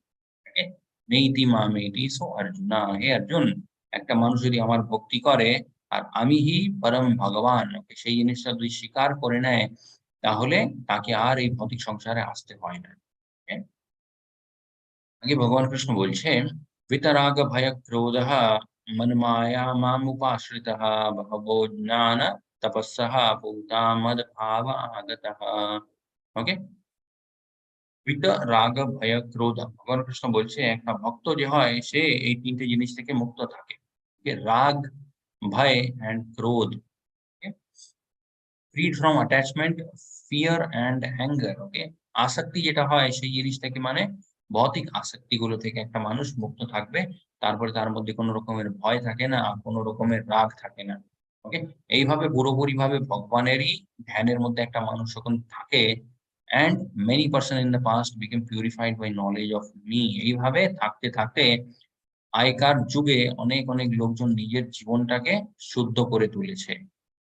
ওকে? নেইতি মামেতি সো অর্জুনা, হে অর্জুন, একটা মানুষ যদি আমার ভক্তি করে আর আমিই পরম ভগবান, ওকে, সেই জিনিসটা যদি স্বীকার করে নেয়, তাহলে তাকে আর এই ভৌতিক সংসারে আসতে হয় না। ওকে? আগে ভগবান কৃষ্ণ বলছে वितराग भय क्रोधः मनमाया मामुपाश्रितः बहवो ज्ञान तपस्सः पूता मद भाव आगतः। ओके, বিতরাগ ভয় ক্রোধ, ভগবান কৃষ্ণ বলছে একটা ভক্ত যে হয় সে এই তিনটে জিনিস থেকে মুক্ত থাকে। রাগ, ভয় এন্ড ক্রোধ, freed from attachment, fear and anger. Okay, আসক্তি যেটা হয় সেই জিনিস থেকে, মানে ভৌতিক আসক্তি গুলো থেকে একটা মানুষ মুক্ত থাকবে। তারপরে তার মধ্যে কোনো রকমের ভয় থাকে না, কোনো রকমের রাগ থাকে না। ওকে, এইভাবে পুরোপুরি ভাবে ভগবানেরই ধ্যানের মধ্যে একটা মানুষ যখন থাকে, and many person in the past became purified by knowledge of me, এইভাবে থাকতে থাকতে আগেকার যুগে অনেক অনেক লোকজন নিজের জীবনটাকে শুদ্ধ করে তুলেছে।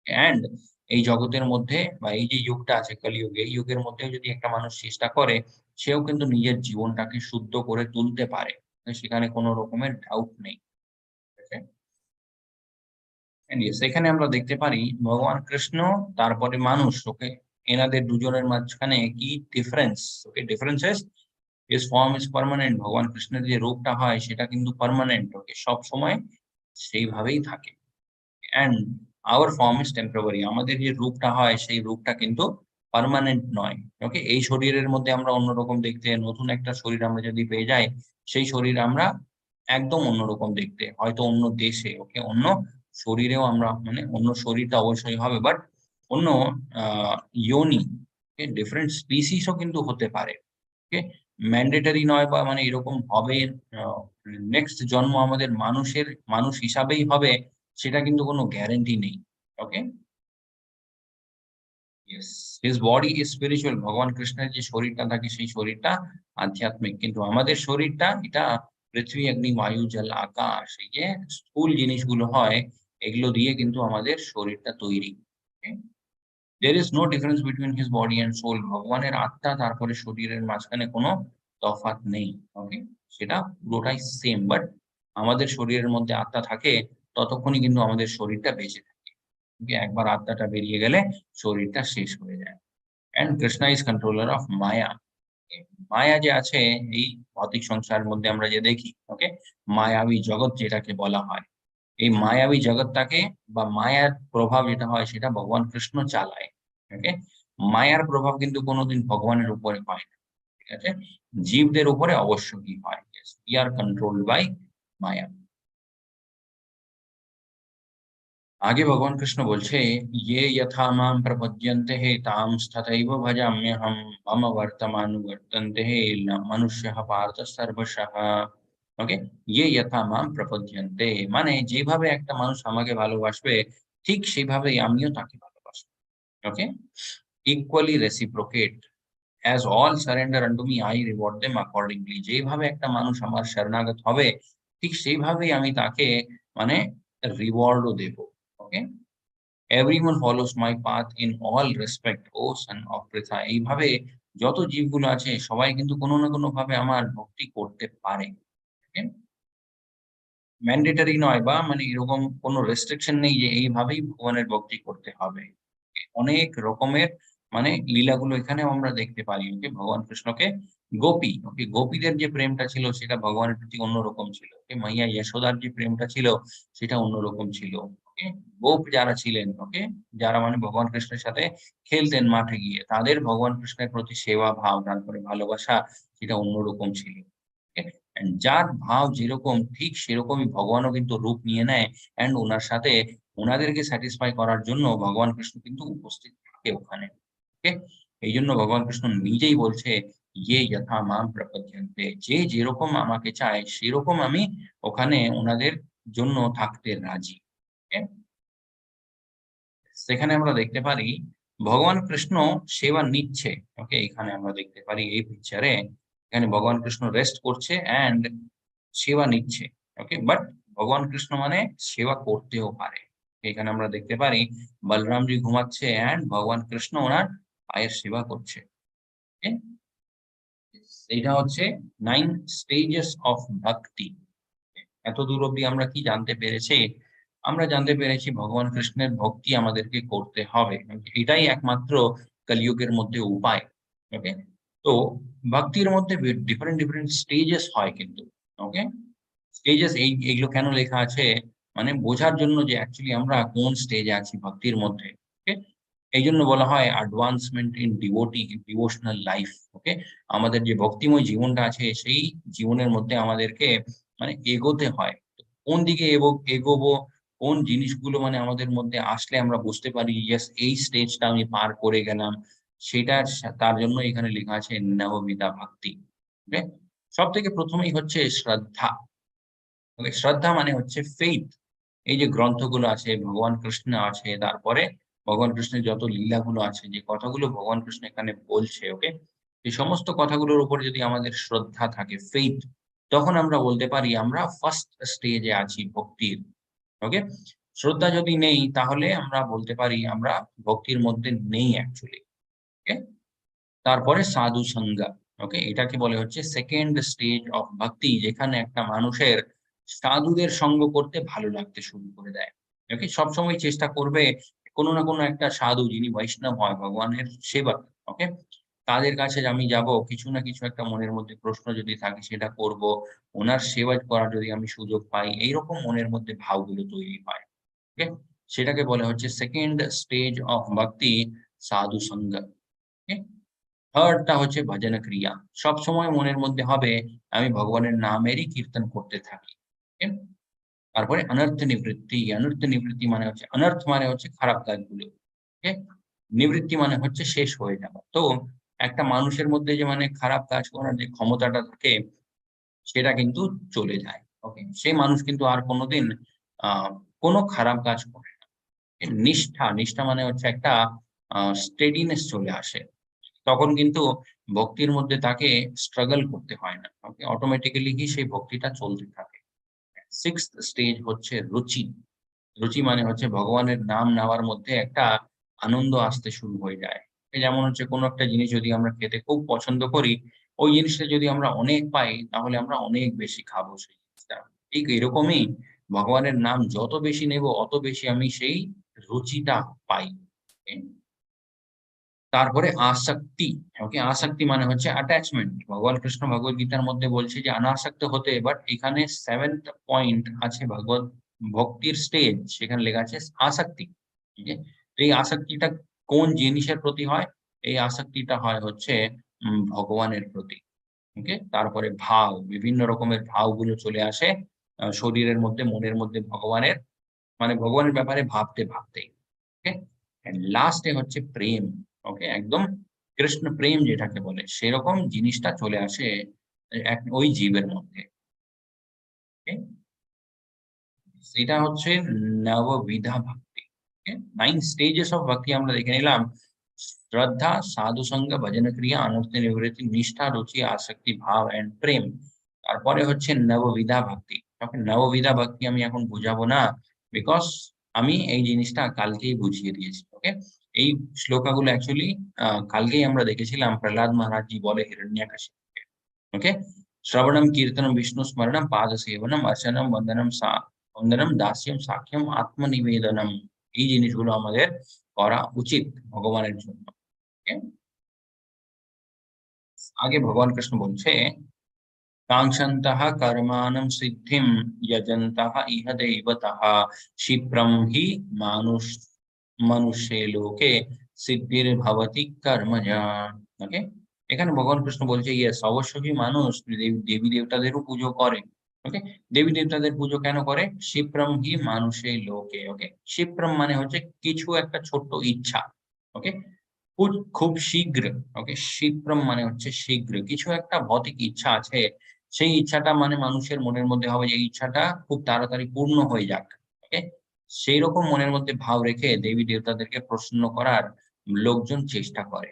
অ্যান্ড এই জগতের মধ্যে বা এই যে যুগটা আছে কলিযুগে, এই যুগের মধ্যেও যদি একটা মানুষ চেষ্টা করে, সেও কিন্তু নিজের জীবনটাকে শুদ্ধ করে তুলতে পারে। সেখানে কোনো রকমের ডাউট নেই। ওকে? সেখানে আমরা দেখতে পারি ভগবান কৃষ্ণ তারপরে মানুষ, ওকে, এনাদের দুজনের মাঝখানে কি difference. Okay, differences, his form is permanent. ভগবান কৃষ্ণের যে রূপটা হয় সেটা কিন্তু পার্মানেন্ট, ওকে, সব সময় সেইভাবেই থাকে। And our form is temporary, আমাদের যে রূপটা হয় সেই রূপটা কিন্তু পার্মানেন্ট নয়। ওকে, এই শরীরের মধ্যে আমরা অন্যরকম দেখতে, নতুন একটা শরীর আমরা যদি পেয়ে যাই, সেই শরীর আমরা একদম অন্যরকম দেখতে, হয়তো অন্য দেশে, ওকে, অন্য শরীরেও আমরা, মানে অন্য শরীরটা অবশ্যই হবে, বাট অন্য ইয়োনি, ডিফারেন্ট স্পিসিসও কিন্তু হতে পারে। ওকে, ম্যান্ডেটরি নয় বা মানে এরকম হবে নেক্সট জন্ম আমাদের মানুষের মানুষ হিসাবেই হবে, সেটা কিন্তু কোনো গ্যারান্টি নেই। Okay, yes, his body is spiritual. ভগবান কৃষ্ণের যে শরীরটা থাকে সেই শরীরটা আধ্যাত্মিক, কিন্তু আমাদের শরীরটা এটা পৃথিবী, অগ্নি, বায়ু, জল, আকাশ, এই যে স্থূল জিনিসগুলো হয়, এগুলো দিয়ে কিন্তু আমাদের শরীরটা তৈরি। There is no difference between his body and soul. ভগবানের আত্মা তারপরে শরীরের মাঝখানে কোনো তফাৎ নেই। ওকে, সেটা পুরোটাই সেম, বাট আমাদের শরীরের মধ্যে আত্মা থাকে ততক্ষণই কিন্তু আমাদের শরীরটা বেঁচে থাকে। কিন্তু একবার আত্মাটা বেরিয়ে গেলে শরীরটা শেষ হয়ে যায়। And Krishna is controller of maya. মায়া যে আছে এই ভৌতিক সংসারের মধ্যে আমরা যে দেখি, ওকে, মায়াবী জগৎ যেটাকে বলা হয়, এই মায়াবী জগৎটাকে বা মায়ার প্রভাব যেটা হয় সেটা ভগবান কৃষ্ণ চালায়। ওকে, মায়ার প্রভাব কিন্তু কোনোদিন ভগবানের উপরে হয় না। ঠিক আছে, জীবদের উপরে অবশ্যই হয়। উই আর কন্ট্রোলড বাই মায়া। आगे भगवान कृष्ण बोलছে, ये यथा मां प्रपद्यन्ते हे तां तथैव भजाम्यहम् मम वर्तमानुवर्तन्ते हे मनुष्यः पार्थ सर्वशः। ওকে, ये यथा मां प्रपद्यन्ते, মানে যেভাবে একটা মানুষ আমাকে ভালোবাসবে ঠিক সেভাবেই আমিও তাকে ভালোবাসবো। Okay, equally reciprocate, as all surrender unto me I reward them accordingly। যেভাবে একটা মানুষ আমার শরণাগত হবে ঠিক সেইভাবেই আমি তাকে, মানে রিওয়ার্ডও দেব। ওকে, everyone follows my path in all respect, O son of Pritha। এইভাবে যত জীবগুলো আছে সবাই কিন্তু কোনো না কোনো ভাবে আমার ভক্তি করতে পারে। ওকে, ম্যান্ডেটরি নয় বা মানে এরকম কোনো রেস্ট্রিকশন নেই যে এইভাবেই ভগবানের ভক্তি করতে হবে। অনেক রকমের মানে লীলাগুলো এখানেও আমরা দেখতে পারি। ওকে, ভগবান কৃষ্ণকে গোপী, ওকে, গোপীদের যে প্রেমটা ছিল সেটা ভগবানের প্রতি অন্যরকম ছিল। ওকে, মাইয়া যশোদার যে প্রেমটা ছিল সেটা অন্যরকম ছিল। ওকে, গোপ যারা ছিলেন, ওকে, যারা মানে ভগবান কৃষ্ণের সাথে খেলতেন মাঠে গিয়ে, তাদের ভগবান কৃষ্ণের প্রতি সেবা ভাব, তারপরে ভালোবাসা, সেটা অন্যরকম ছিল। ওকে, অ্যান্ড যার ভাব যেরকম ঠিক সেরকমই ভগবানও কিন্তু রূপ নিয়ে নেয়, অ্যান্ড উনার সাথে উনাদেরকে স্যাটিসফাই করার জন্য ভগবান কৃষ্ণ কিন্তু উপস্থিত থাকে ওখানে। ওকে, এইজন্য ভগবান কৃষ্ণ নিজেই বলছে, "ইয়ে যথা মাম প্রপদ্যন্তে", যে যেরকম আমাকে চায় সেরকম আমি ওখানে উনাদের জন্য থাকতে রাজি। ওকে? সেখানে আমরা দেখতে পারি ভগবান কৃষ্ণ সেবা নিচ্ছে। ওকে, এখানে আমরা দেখতে পারি এই পিকচারে এখানে ভগবান কৃষ্ণ রেস্ট করছে অ্যান্ড সেবা নিচ্ছে। ওকে, বাট ভগবান কৃষ্ণ মানে সেবা করতেও পারে। এখানে আমরা দেখতে পারি বলরামজি ঘুমাচ্ছে অ্যান্ড ভগবান কৃষ্ণ ওনার পায়ের সেবা করছে। ওকে, এইটা হচ্ছে 9 স্টেজেস অফ ভক্তি। এতদূর অব্দি আমরা কি জানতে পেরেছি? আমরা জানতে পেরেছি ভগবান কৃষ্ণের ভক্তি আমাদেরকে করতে হবে। এটাই একমাত্র কলিযুগের মধ্যে উপায়। ওকে? তো ভক্তির মধ্যে ডিফারেন্ট স্টেজেস হয় কিন্তু। ওকে? স্টেজেস এইগুলো কেন লেখা আছে? মানে বোঝার জন্য যে অ্যাকচুয়ালি আমরা কোন স্টেজে আছি ভক্তির মধ্যে। ওকে? এইজন্য বলা হয় অ্যাডভান্সমেন্ট ইন ডিভোশনাল লাইফ। ওকে? আমাদের যে ভক্তিময় জীবনটা আছে সেই জীবনের মধ্যে আমাদেরকে মানে এগোতে হয়। তো কোন দিকে এগোবো, কোন জিনিসগুলো মানে আমাদের মধ্যে আসলে আমরা বুঝতে পারি ইয়েস এই স্টেজটা আমি পার করে গেলাম। সেটার তার জন্য এখানে লেখা আছে নববিধা ভক্তি। ওকে? সবথেকে ১ম এই হচ্ছে শ্রদ্ধা। ওকে? শ্রদ্ধা মানে হচ্ছে ফেইথ। এই যে গ্রন্থগুলো আছে, ভগবান কৃষ্ণ আছে, তারপরে ভগবান কৃষ্ণের যত লীলাগুলো আছে, যে কথাগুলো ভগবান কৃষ্ণ এখানে বলছে, ওকে? এই সমস্ত কথাগুলোর উপর যদি আমাদের শ্রদ্ধা থাকে, ফেইথ, তখন আমরা বলতে পারি আমরা ফার্স্ট স্টেজে আছি ভক্তির। ওকে? শ্রদ্ধা যদি নেই তাহলে আমরা বলতে পারি আমরা ভক্তির মধ্যে নেই অ্যাকচুয়ালি। ওকে? তারপরে সাধু সংজ্ঞা। ওকে? এটাকে বলে হচ্ছে 2nd স্টেজ অফ ভক্তি, যেখানে একটা মানুষের সাধুদের সঙ্গ করতে ভালো লাগতে শুরু করে দেয়। ওকে? সবসময় চেষ্টা করবে কোনো না কোনো একটা সাধু যিনি বৈষ্ণব হয়, ভগবানের সেবক। ওকে? তাদের কাছে আমি যাবো, কিছু না কিছু একটা মনের মধ্যে প্রশ্ন যদি থাকে সেটা করব। উনার সেবা করার যদি আমি সুযোগ পাই, এইরকম মনের মধ্যে ভাবগুলো তৈরি হয়। ওকে? সেটাকে বলা হচ্ছে 2nd স্টেজ অফ ভক্তি, সাধু সংজ্ঞ। ওকে? 3rd টা হচ্ছে ভজন ক্রিয়া। সবসময় মনের মধ্যে হবে আমি ভগবানের নামেরই কীর্তন করতে থাকি। ওকে? তারপরে অনর্থ নিবৃত্তি। অনর্থ নিবৃত্তি মানে হচ্ছে অনর্থ মানে হচ্ছে খারাপ কাজগুলো। ওকে? নিবৃত্তি মানে হচ্ছে শেষ হয়ে যাওয়া। তো একটা মানুষের মধ্যে যে মানে খারাপ কাজ করার যে ক্ষমতাটা থাকে সেটা কিন্তু চলে যায়। ওকে? সেই মানুষ কিন্তু আর কোনদিন আ কোন খারাপ কাজ করে না। নিষ্ঠা, নিষ্ঠা মানে হচ্ছে একটা স্টেডিনেস চলে আসে। তখন কিন্তু ভক্তির মধ্যে তাকে স্ট্রাগল করতে হয় না। ওকে? অটোমেটিক্যালি সেই ভক্তিটা চলতে থাকে। 6th স্টেজ হচ্ছে রুচি। রুচি মানে হচ্ছে ভগবানের নাম নেওয়ার মধ্যে একটা আনন্দ আসতে শুরু হয়ে যায়। যেমন হচ্ছে কোনো একটা জিনিস যদি আমরা খেতে খুব পছন্দ করি, ওই জিনিসটা যদি আমরা অনেক পাই তাহলে আমরা অনেক বেশি খাবো সেই জিনিসটা। ঠিক এরকমই ভগবানের নাম যত বেশি নেব অত বেশি আমি সেই রুচিটা পাই। ওকে? তারপরে আসক্তি। ওকে? আসক্তি মানে হচ্ছে অ্যাটাচমেন্ট। ভগবান কৃষ্ণ ভগবদ্গীতার মধ্যে বলছে যে অনাসক্ত হতে, বাট এখানে 7th পয়েন্ট আছে ভক্তির স্টেজ, সেখানে লেখা আছে আসক্তি। ঠিক আছে? তো এই আসক্তিটা কোন জিনিসের প্রতি হয়? এই আসক্তিটা হয় হচ্ছে ভগবানের প্রতি। ওকে? তারপরে ভাব, বিভিন্ন রকমের ভাবগুলো চলে আসে শরীরের মধ্যে, মনের মধ্যে ভগবানের মানে ভগবানের ব্যাপারে ভাবতেই। ওকে? অ্যান্ড লাস্টে হচ্ছে প্রেম। ওকে? একদম কৃষ্ণ প্রেম যেটাকে বলে, সেরকম জিনিসটা চলে আসে ওই জীবের মধ্যে। ওকে? সেটা হচ্ছে নববিধা ভক্তি। ওকে? 9 স্টেজেস অফ ভক্তি আমরা দেখে নিলাম। শ্রদ্ধা, সাধু সঙ্গ, ভজন ক্রিয়া, আনুষ্ঠানিক নিবৃত্তি, নিষ্ঠা, রুচি, আসক্তি, ভাব অ্যান্ড প্রেম। তারপরে হচ্ছে নববিধা ভক্তি। ওকে? নববিধা ভক্তি আমি এখন বুঝাবো না। বিকজ আমি এই জিনিসটা কালকেই বুঝিয়ে দিয়েছি। ওকে? এই শ্লোকাগুলো অ্যাকচুয়ালি কালকেই আমরা দেখেছিলাম প্রহ্লাদ মহারাজজি বলে হিরণ্যাকশিপুকে। ওকে? শ্রবণম, কীর্তনম, বিষ্ণু স্মরণম, পাদ সেবনম, অর্চনম, বন্দনম, দাস্যম, সাখ্যম, আত্মনিবেদনম। এই জিনিসগুলো আমাদের করা উচিত ভগবানের জন্য। ওকে? আগে ভগবান কৃষ্ণ বলছে, কাঙ্ক্ষন্তঃ কর্মাণং সিদ্ধিং যজন্তঃ ইহ দেবতঃ ক্ষিপ্রং হি মানুষ মনুষ্যে লোকে সিদ্ধির্ভবতি কর্মজা। ওকে? এখানে ভগবান কৃষ্ণ বলছে ইয়েস অবশ্যই মানুষ দেবী-দেবতাদেরও পুজো করে। ওকে? দেবী-দেবতাদের পুজো কেন করে? ক্ষিপ্রং হি মানুষে লোকে। ওকে? ক্ষিপ্রম মানে হচ্ছে কিছু একটা ছোট্ট ইচ্ছা। ওকে? খুব শীঘ্র। ওকে? ক্ষিপ্রম মানে হচ্ছে শীঘ্র। কিছু একটা ভৌতিক ইচ্ছা আছে। সেই ইচ্ছাটা মানে মানুষের মনের মধ্যে হবে যে এই ইচ্ছাটা খুব তাড়াতাড়ি পূর্ণ হয়ে যাক। ওকে? সেইরকম মনের মধ্যে ভাব রেখে দেবী-দেবতাদেরকে প্রসন্ন করার লোকজন চেষ্টা করে।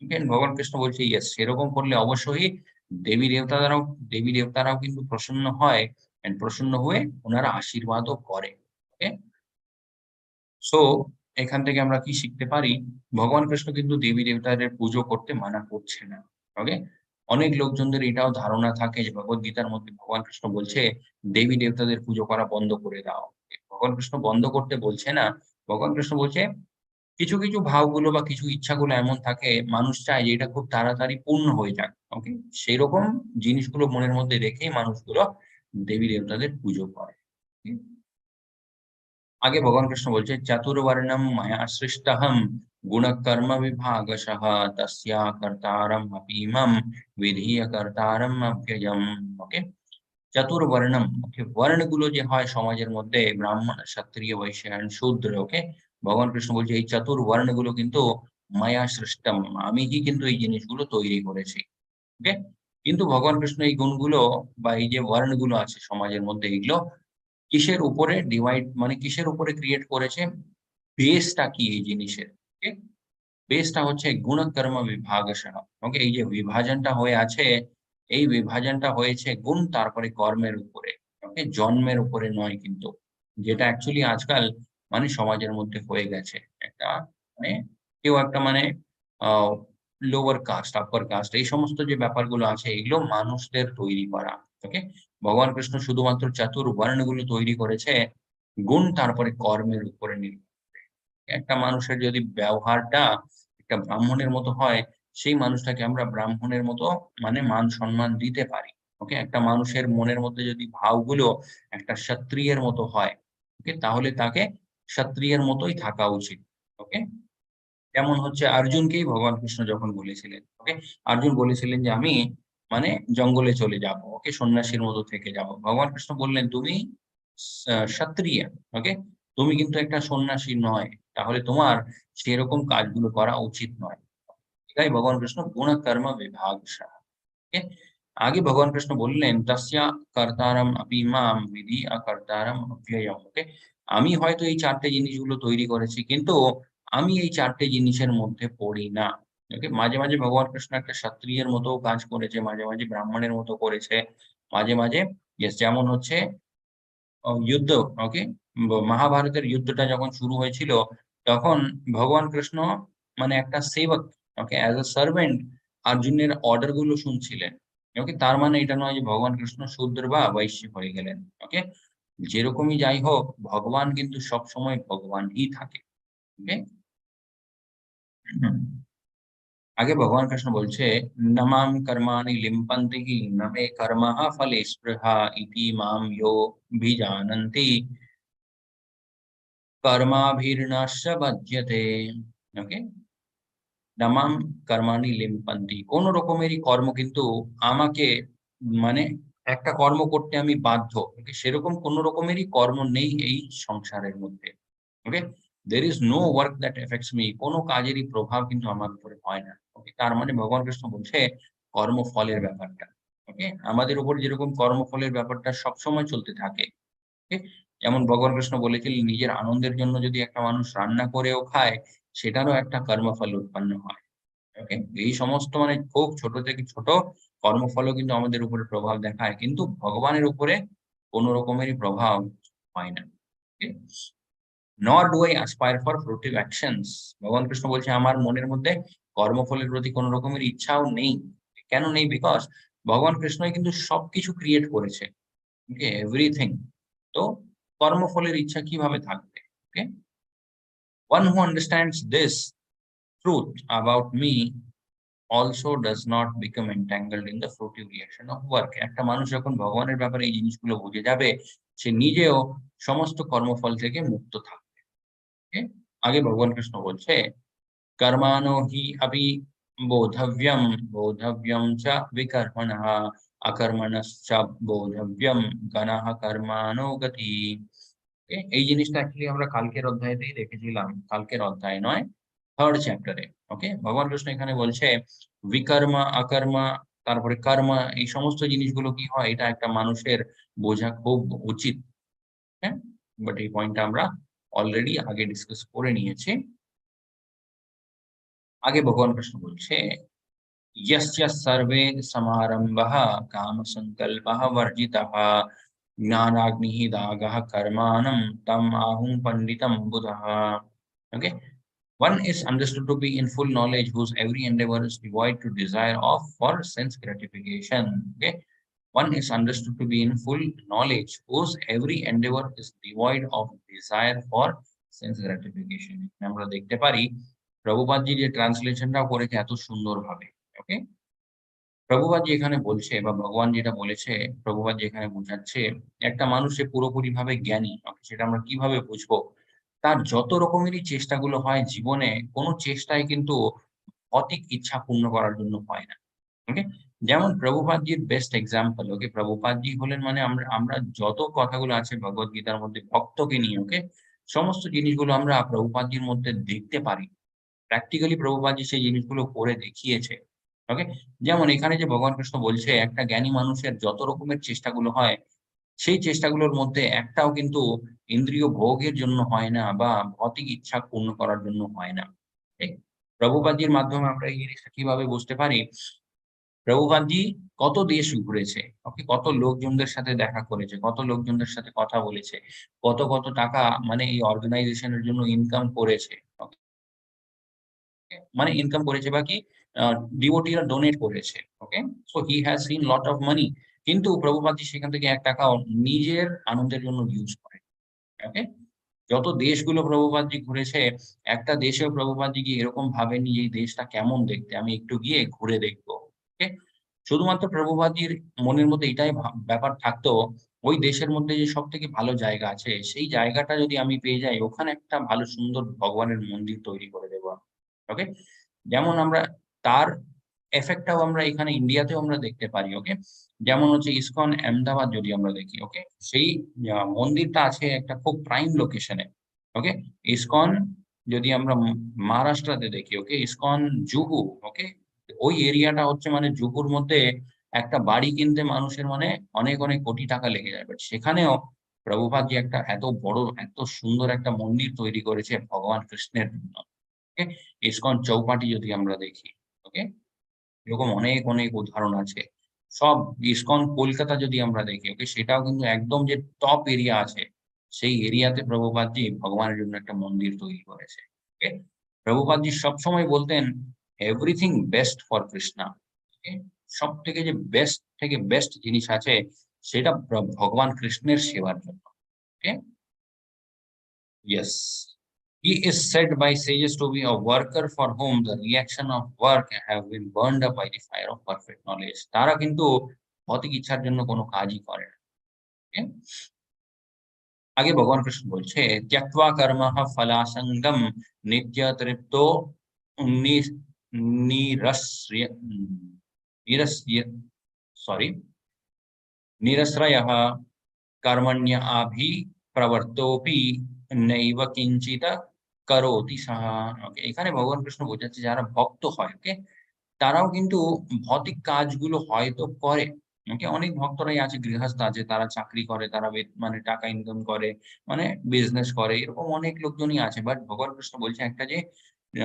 ওকে? ভগবান কৃষ্ণ বলছে ইয়েস সেরকম করলে অবশ্যই দেবী-দেবতারাও দেবী-দেবতারাও কিন্তু প্রসন্ন হয় অ্যান্ড প্রসন্ন হয়ে উনারা আশীর্বাদও করে। ওকে? সো এখান থেকে আমরা কি শিখতে পারি? ভগবান কৃষ্ণ কিন্তু দেবী-দেবতাদের পুজো করতে মানা করছে না। ওকে? অনেক লোকজনদের এটাও ধারণা থাকে যে ভগবদ্গীতার মধ্যে ভগবান কৃষ্ণ বলছে, দেবী-দেবতাদের পুজো করা বন্ধ করে দাও। ভগবান কৃষ্ণ বন্ধ করতে বলছে না। ভগবান কৃষ্ণ বলছে কিছু, কিছু ভাবগুলো বা কিছু ইচ্ছাগুলো এমন থাকে মানুষ চায় যে এটা খুব তাড়াতাড়ি পূর্ণ হয়ে যাক। ওকে? সেরকম জিনিসগুলো মনের মধ্যে রেখেই মানুষগুলো দেবী দেবতাদের পুজো করে। आगे भगवान कृष्ण बोलते चतुर्वर्णम मया सृष्टहम गुण कर्म विभागशः तस्या कर्तारम अपीमम विधीय कर्तारम अव्ययम। ओके, चतुर्वर्णम ओके, वर्णগুলো যে হয় সমাজের মধ্যে ব্রাহ্মণ ক্ষত্রিয় বৈশ্য এন্ড শূদ্র। ওকে, ভগবান কৃষ্ণ বলছে এই চতুর্বর্ণগুলো কিন্তু মায়া সৃষ্টম, আমি কি কিন্তু এই জিনিসগুলো তৈরি করেছি। ওকে, কিন্তু ভগবান কৃষ্ণ এই গুণগুলো বা এই যে বর্ণগুলো আছে সমাজের মধ্যে এগুলো কিসের উপরে ডিভাইড মানে কিসের উপরে ক্রিয়েট করেছে? বেসটা কি এই জিনিসের? ওকে? বেসটা হচ্ছে গুণকর্ম বিভাগশঃ। ওকে? এই যে বিভাজনটা হয়ে আছে, এই বিভাজনটা হয়েছে গুণ তারপরে কর্মের উপরে। ওকে? জন্মের উপরে নয় কিন্তু। যেটা অ্যাকচুয়ালি আজকাল মানে সমাজের মধ্যে হয়ে গেছে। একটা মানে কেউ একটা মানে a lower caste, upper caste এই সমস্ত যে ব্যাপারগুলো আছে এগুলো মানুষদের তৈরি করা। ওকে? ভগবান কৃষ্ণ শুধুমাত্র চাতুর্বর্ণগুলো তৈরি করেছে গুণ তারপরে কর্মের উপরে নির্ভর করে। একটা মানুষের যদি ব্যবহারটা একটা ব্রাহ্মণের মতো হয়, সেই মানুষটাকে আমরা ব্রাহ্মণের মতো মানে মান-সম্মান দিতে পারি। ওকে? একটা মানুষের মনের মধ্যে যদি ভাবগুলো একটা ক্ষত্রিয়ের মতো হয়, ওকে? তাহলে তাকে ক্ষত্রিয়ের মতোই থাকা উচিত। ওকে? যেমন হচ্ছে অর্জুনকেই ভগবান কৃষ্ণ যখন বলেছিলেন, ওকে? অর্জুন বলেছিলেন যে, "আমি মানে জঙ্গলে চলে যাব। ওকে? সন্ন্যাসীর মতো থেকে যাব।" ভগবান কৃষ্ণ বললেন, "তুমি ক্ষত্রিয়া, ওকে? তুমি কিন্তু একটা সন্ন্যাসী নয়। তাহলে তোমার সেরকম কাজগুলো করা উচিত নয়।" এটাই ভগবান কৃষ্ণ গুণ-কর্ম বিভাগশঃ। ওকে? আগে ভগবান কৃষ্ণ বললেন, "তস্যা কর্তারম अपि মাম বিধি অকর্তারম অব্যয়ম।" ওকে? আমি হয়তো এই ৪ টে জিনিসগুলো তৈরি করেছি, কিন্তু আমি এই ৪ টে জিনিসের মধ্যে পড়ি না। ওকে? মাঝে, মাঝে ভগবান কৃষ্ণ একটা ক্ষত্রিয়ের মতোও কাজ করেছে, মাঝে, মাঝে ব্রাহ্মণের মতো করেছে। মাঝে, মাঝে যেমন হচ্ছে যুদ্ধ, ওকে? মহাভারতের যুদ্ধটা যখন শুরু হয়েছিল, তখন ভগবান কৃষ্ণ মানে একটা সেবক, ওকে? অ্যাজ আ সার্ভেন্ট অর্জুনের অর্ডার গুলো শুনছিলেন। ওকে? তার মানে এটা নয় যে ভগবান কৃষ্ণ শূদ্র বা বৈশ্য হয়ে গেলেন। ওকে? যেরকমই যাই হোক, ভগবান কিন্তু সবসময় ভগবানই থাকে। ওকে? হুম। আগে ভগবান কৃষ্ণ বলছে, "নমাম কর্মাণি লিম্পন্তি ন মে কর্মঃ ফলে স্পৃহা ইতি মাম ইয়ো ভিজানন্তি কর্মাভির্নাশ্য বাধ্যতে।" ওকে? নামাম কর্মাণি লিম্পন্তি। কোন রকমেরই কর্ম কিন্তু আমাকে মানে একটা কর্ম করতে আমি বাধ্য। ওকে? সেরকম কোন রকমেরই কর্ম নেই এই সংসারের মধ্যে। ওকে? There is no work that affects me. কোন কাজেরই প্রভাব কিন্তু আমার উপরে হয় না। ওকে? তার মানে ভগবান কৃষ্ণ বলছে কর্মফলের ব্যাপারটা। ওকে? আমাদের উপর যেরকম কর্মফলের ব্যাপারটা সবসময় চলতে থাকে। ওকে? যেমন ভগবান কৃষ্ণ বলেছিলেন নিজের আনন্দের জন্য যদি একটা মানুষ রান্না করেও খায়, সেটারও একটা কর্মফল উৎপন্ন হয়। ওকে? এই সমস্ত মানে খুব ছোট থেকে ছোট কর্মফলও কিন্তু আমাদের উপরে প্রভাব দেখায়। কিন্তু ভগবানের উপরে কোন রকমেরই প্রভাব হয় না। ওকে? Nor do I aspire for fruitive actions. ভগবান কৃষ্ণ বলছে আমার মনের মধ্যে কর্মফলের প্রতি কোন রকমের ইচ্ছাও নেই। কেন নেই? বিকজ ভগবান কৃষ্ণই কিন্তু সবকিছু ক্রিয়েট করেছে। ওকে? এভরিথিং। তো কর্মফলের ইচ্ছা কিভাবে থাকবে? ওকে? One who understands this truth about me also does not become entangled in the fruitive reaction of work. একটা মানুষ যখন ভগবানের ব্যাপারে এই জিনিসগুলো বুঝে যাবে, সে নিজেও সমস্ত কর্মফল থেকে মুক্ত থাকবে। ওকে? আগে ভগবান কৃষ্ণ বলছে, "কর্মাণো হি অপি বোদ্ধব্যম, বোদ্ধব্যম চ বিকর্মণঃ, অকর্মণশ্চ বোদ্ধব্যম, গণঃ কর্মাণো গতি।" ওকে? এই জিনিসটা অ্যাকচুয়ালি আমরা কালকের অধ্যায়তেই দেখেছিলাম। কালকের অধ্যায় নয়, 3rd চ্যাপ্টারে। ওকে? ভগবান কৃষ্ণ এখানে বলছে বিকর্মা, আকর্মা, তারপরে কর্মা এই সমস্ত জিনিসগুলো কি হয় এটা একটা মানুষের বোঝা খুব উচিত। হ্যাঁ? বাট এই পয়েন্টটা আমরা অলরেডি আগে ডিসকাস করে নিয়েছি। আগে ভগবান কৃষ্ণ বলছে, "यस्य सर्वे समारम्भः कामसङ्कल्पः वर्जितः ज्ञानाग्निः दागः कर्माणं तम् आहुः पंडितं बुधः।" Okay? One is understood to be in full knowledge whose every endeavor is devoid to desire of for sense gratification. Okay? One is understood to be in full knowledge whose every endeavor is devoid of desire for sense gratification. আমরা দেখতে পারি প্রভুপাদজি যে ট্রান্সলেশনটা করেছে এত সুন্দরভাবে। ওকে? প্রভুপাদ এখানে বলছে বা ভগবান যেটা বলেছে, প্রভুপাদ যেখানে বোঝাচ্ছে, একটা মানুষ যে পুরোপুরিভাবে জ্ঞানী, সেটা আমরা কিভাবে বুঝবো? তার যত রকমেরই চেষ্টাগুলো হয় জীবনে, কোনো চেষ্টাই কিন্তু ভৌতিক ইচ্ছা পূর্ণ করার জন্য হয় না। ওকে? যেমন প্রভুপাদজির বেস্ট এক্সাম্পল, ওকে? প্রভুপাদজি হলেন মানে আমরা আমরা যত কথাগুলো আছে ভগবত গীতার মধ্যে ভক্তকে নিয়ে, ওকে? সমস্ত জিনিসগুলো আমরা প্রভুপাদজির মধ্যে দেখতে পারি। প্র্যাকটিক্যালি প্রভুপাদজি সেই জিনিসগুলো করে দেখিয়েছে। ওকে? যেমন এখানে যে ভগবান কৃষ্ণ বলছে একটা জ্ঞানী মানুষের যত রকমের চেষ্টাগুলো হয়, সেই চেষ্টাগুলোর মধ্যে একটাও কিন্তু ইন্দ্রিয় ভোগের জন্য হয় না বা ভৌতিক ইচ্ছা পূর্ণ করার জন্য হয় না। ঠিক? প্রভুপাদজির মাধ্যমে আমরা এই জিনিসটা কিভাবে বুঝতে পারি? প্রভুপাদজি কত দেশ ঘুরেছে, ওকে? কত লোকজনদের সাথে দেখা করেছে, কত লোকজনদের সাথে কথা বলেছে, কত টাকা মানে এই অর্গানাইজেশন এর জন্য ইনকাম করেছে। ওকে? মানে ইনকাম করেছে বা কি ডিভোটিরা ডোনেট করেছে। Okay? So he has seen lot of money. কিন্তু প্রভুপাদজি সেখান থেকে ৳১ নিজের আনন্দের জন্য ইউজ করে। ওকে? যত দেশগুলো প্রভুপাদজি ঘুরেছে, একটা দেশেও প্রভুপাদজি গিয়ে এরকম ভাবেননি যে এই দেশটা কেমন দেখতে, আমি একটু গিয়ে ঘুরে দেখব। ওকে? শুধুমাত্র প্রভুপাদজির মনের মধ্যে এটাই ব্যাপার থাকতো, ওই দেশের মধ্যে যে সবথেকে ভালো জায়গা আছে, সেই জায়গাটা যদি আমি পেয়ে যাই, ওখানে একটা ভালো সুন্দর ভগবানের মন্দির তৈরি করে দেব আমি। ওকে? যেমন আমরা তার ইফেক্ট টাও আমরা এখানে ইন্ডিয়াতেও আমরা দেখতে পারি। ওকে? যেমন হচ্ছে ইসকন আহমেদাবাদ যদি আমরা দেখি, ওকে? সেই মন্দিরটা আছে একটা খুব প্রাইম লোকেশন এ। ওকে? ইসকন যদি আমরা মহারাষ্ট্রতে দেখি, ওকে? ইসকন জুহু, ওকে? ওই এরিয়াটা হচ্ছে মানে জুহুর মধ্যে একটা বাড়ি কিনতে মানুষের মানে অনেক কোটি টাকা লেগে যায়। বাট সেখানেও প্রভুপাদ যে একটা এত বড়, এত সুন্দর একটা মন্দির তৈরি করেছে ভগবান কৃষ্ণের জন্য। ওকে? ইসকন চৌপাটি যদি আমরা দেখি, ওকে? এরকম অনেক উদাহরণ আছে। সব ইসকন কলকাতা যদি আমরা দেখি, ওকে? সেটাও কিন্তু একদম যে টপ এরিয়া আছে, সেই এরিয়াতে প্রভুপাদজি ভগবানের জন্য একটা মন্দির তৈরি করেছে। ওকে? প্রভুপাদজি সবসময় বলতেন, "এভরিথিং বেস্ট ফর কৃষ্ণা।" ওকে? সবথেকে যে বেস্ট থেকে বেস্ট জিনিস আছে, সেটা ভগবান কৃষ্ণের সেবার জন্য। ওকে? Yes. He is said by sages to be a worker for whom the reaction of work have been burned up by the fire of perfect knowledge. তারা কিন্তু ভৌতিক ইচ্ছার জন্য কোন কাজই করে না। ওকে? আগে ভগবান কৃষ্ণ বলছে, "ত্যক্ত্বা কর্মঃ ফলাসঙ্গম নিত্য তৃপ্তো নি নিরস্য নিরস্য সরি নিরশ্রয়ঃ কর্মণ্যাভিপ্রবর্তোপি নৈব কিঞ্চিৎ করোতি সঃ।" ওকে? এখানে ভগবান কৃষ্ণ বোঝাচ্ছে যারা ভক্ত হয়, ওকে? তারাও কিন্তু ভৌতিক কাজগুলো হয়তো করে। ওকে? অনেক ভক্তরাই আছে, গৃহস্থ আছে, তারা চাকরি করে, তারা মানে টাকা ইনকাম করে, মানে বিজনেস করে। এরকম অনেক লোকজনই আছে। বাট ভগবান কৃষ্ণ বলছে একটা যে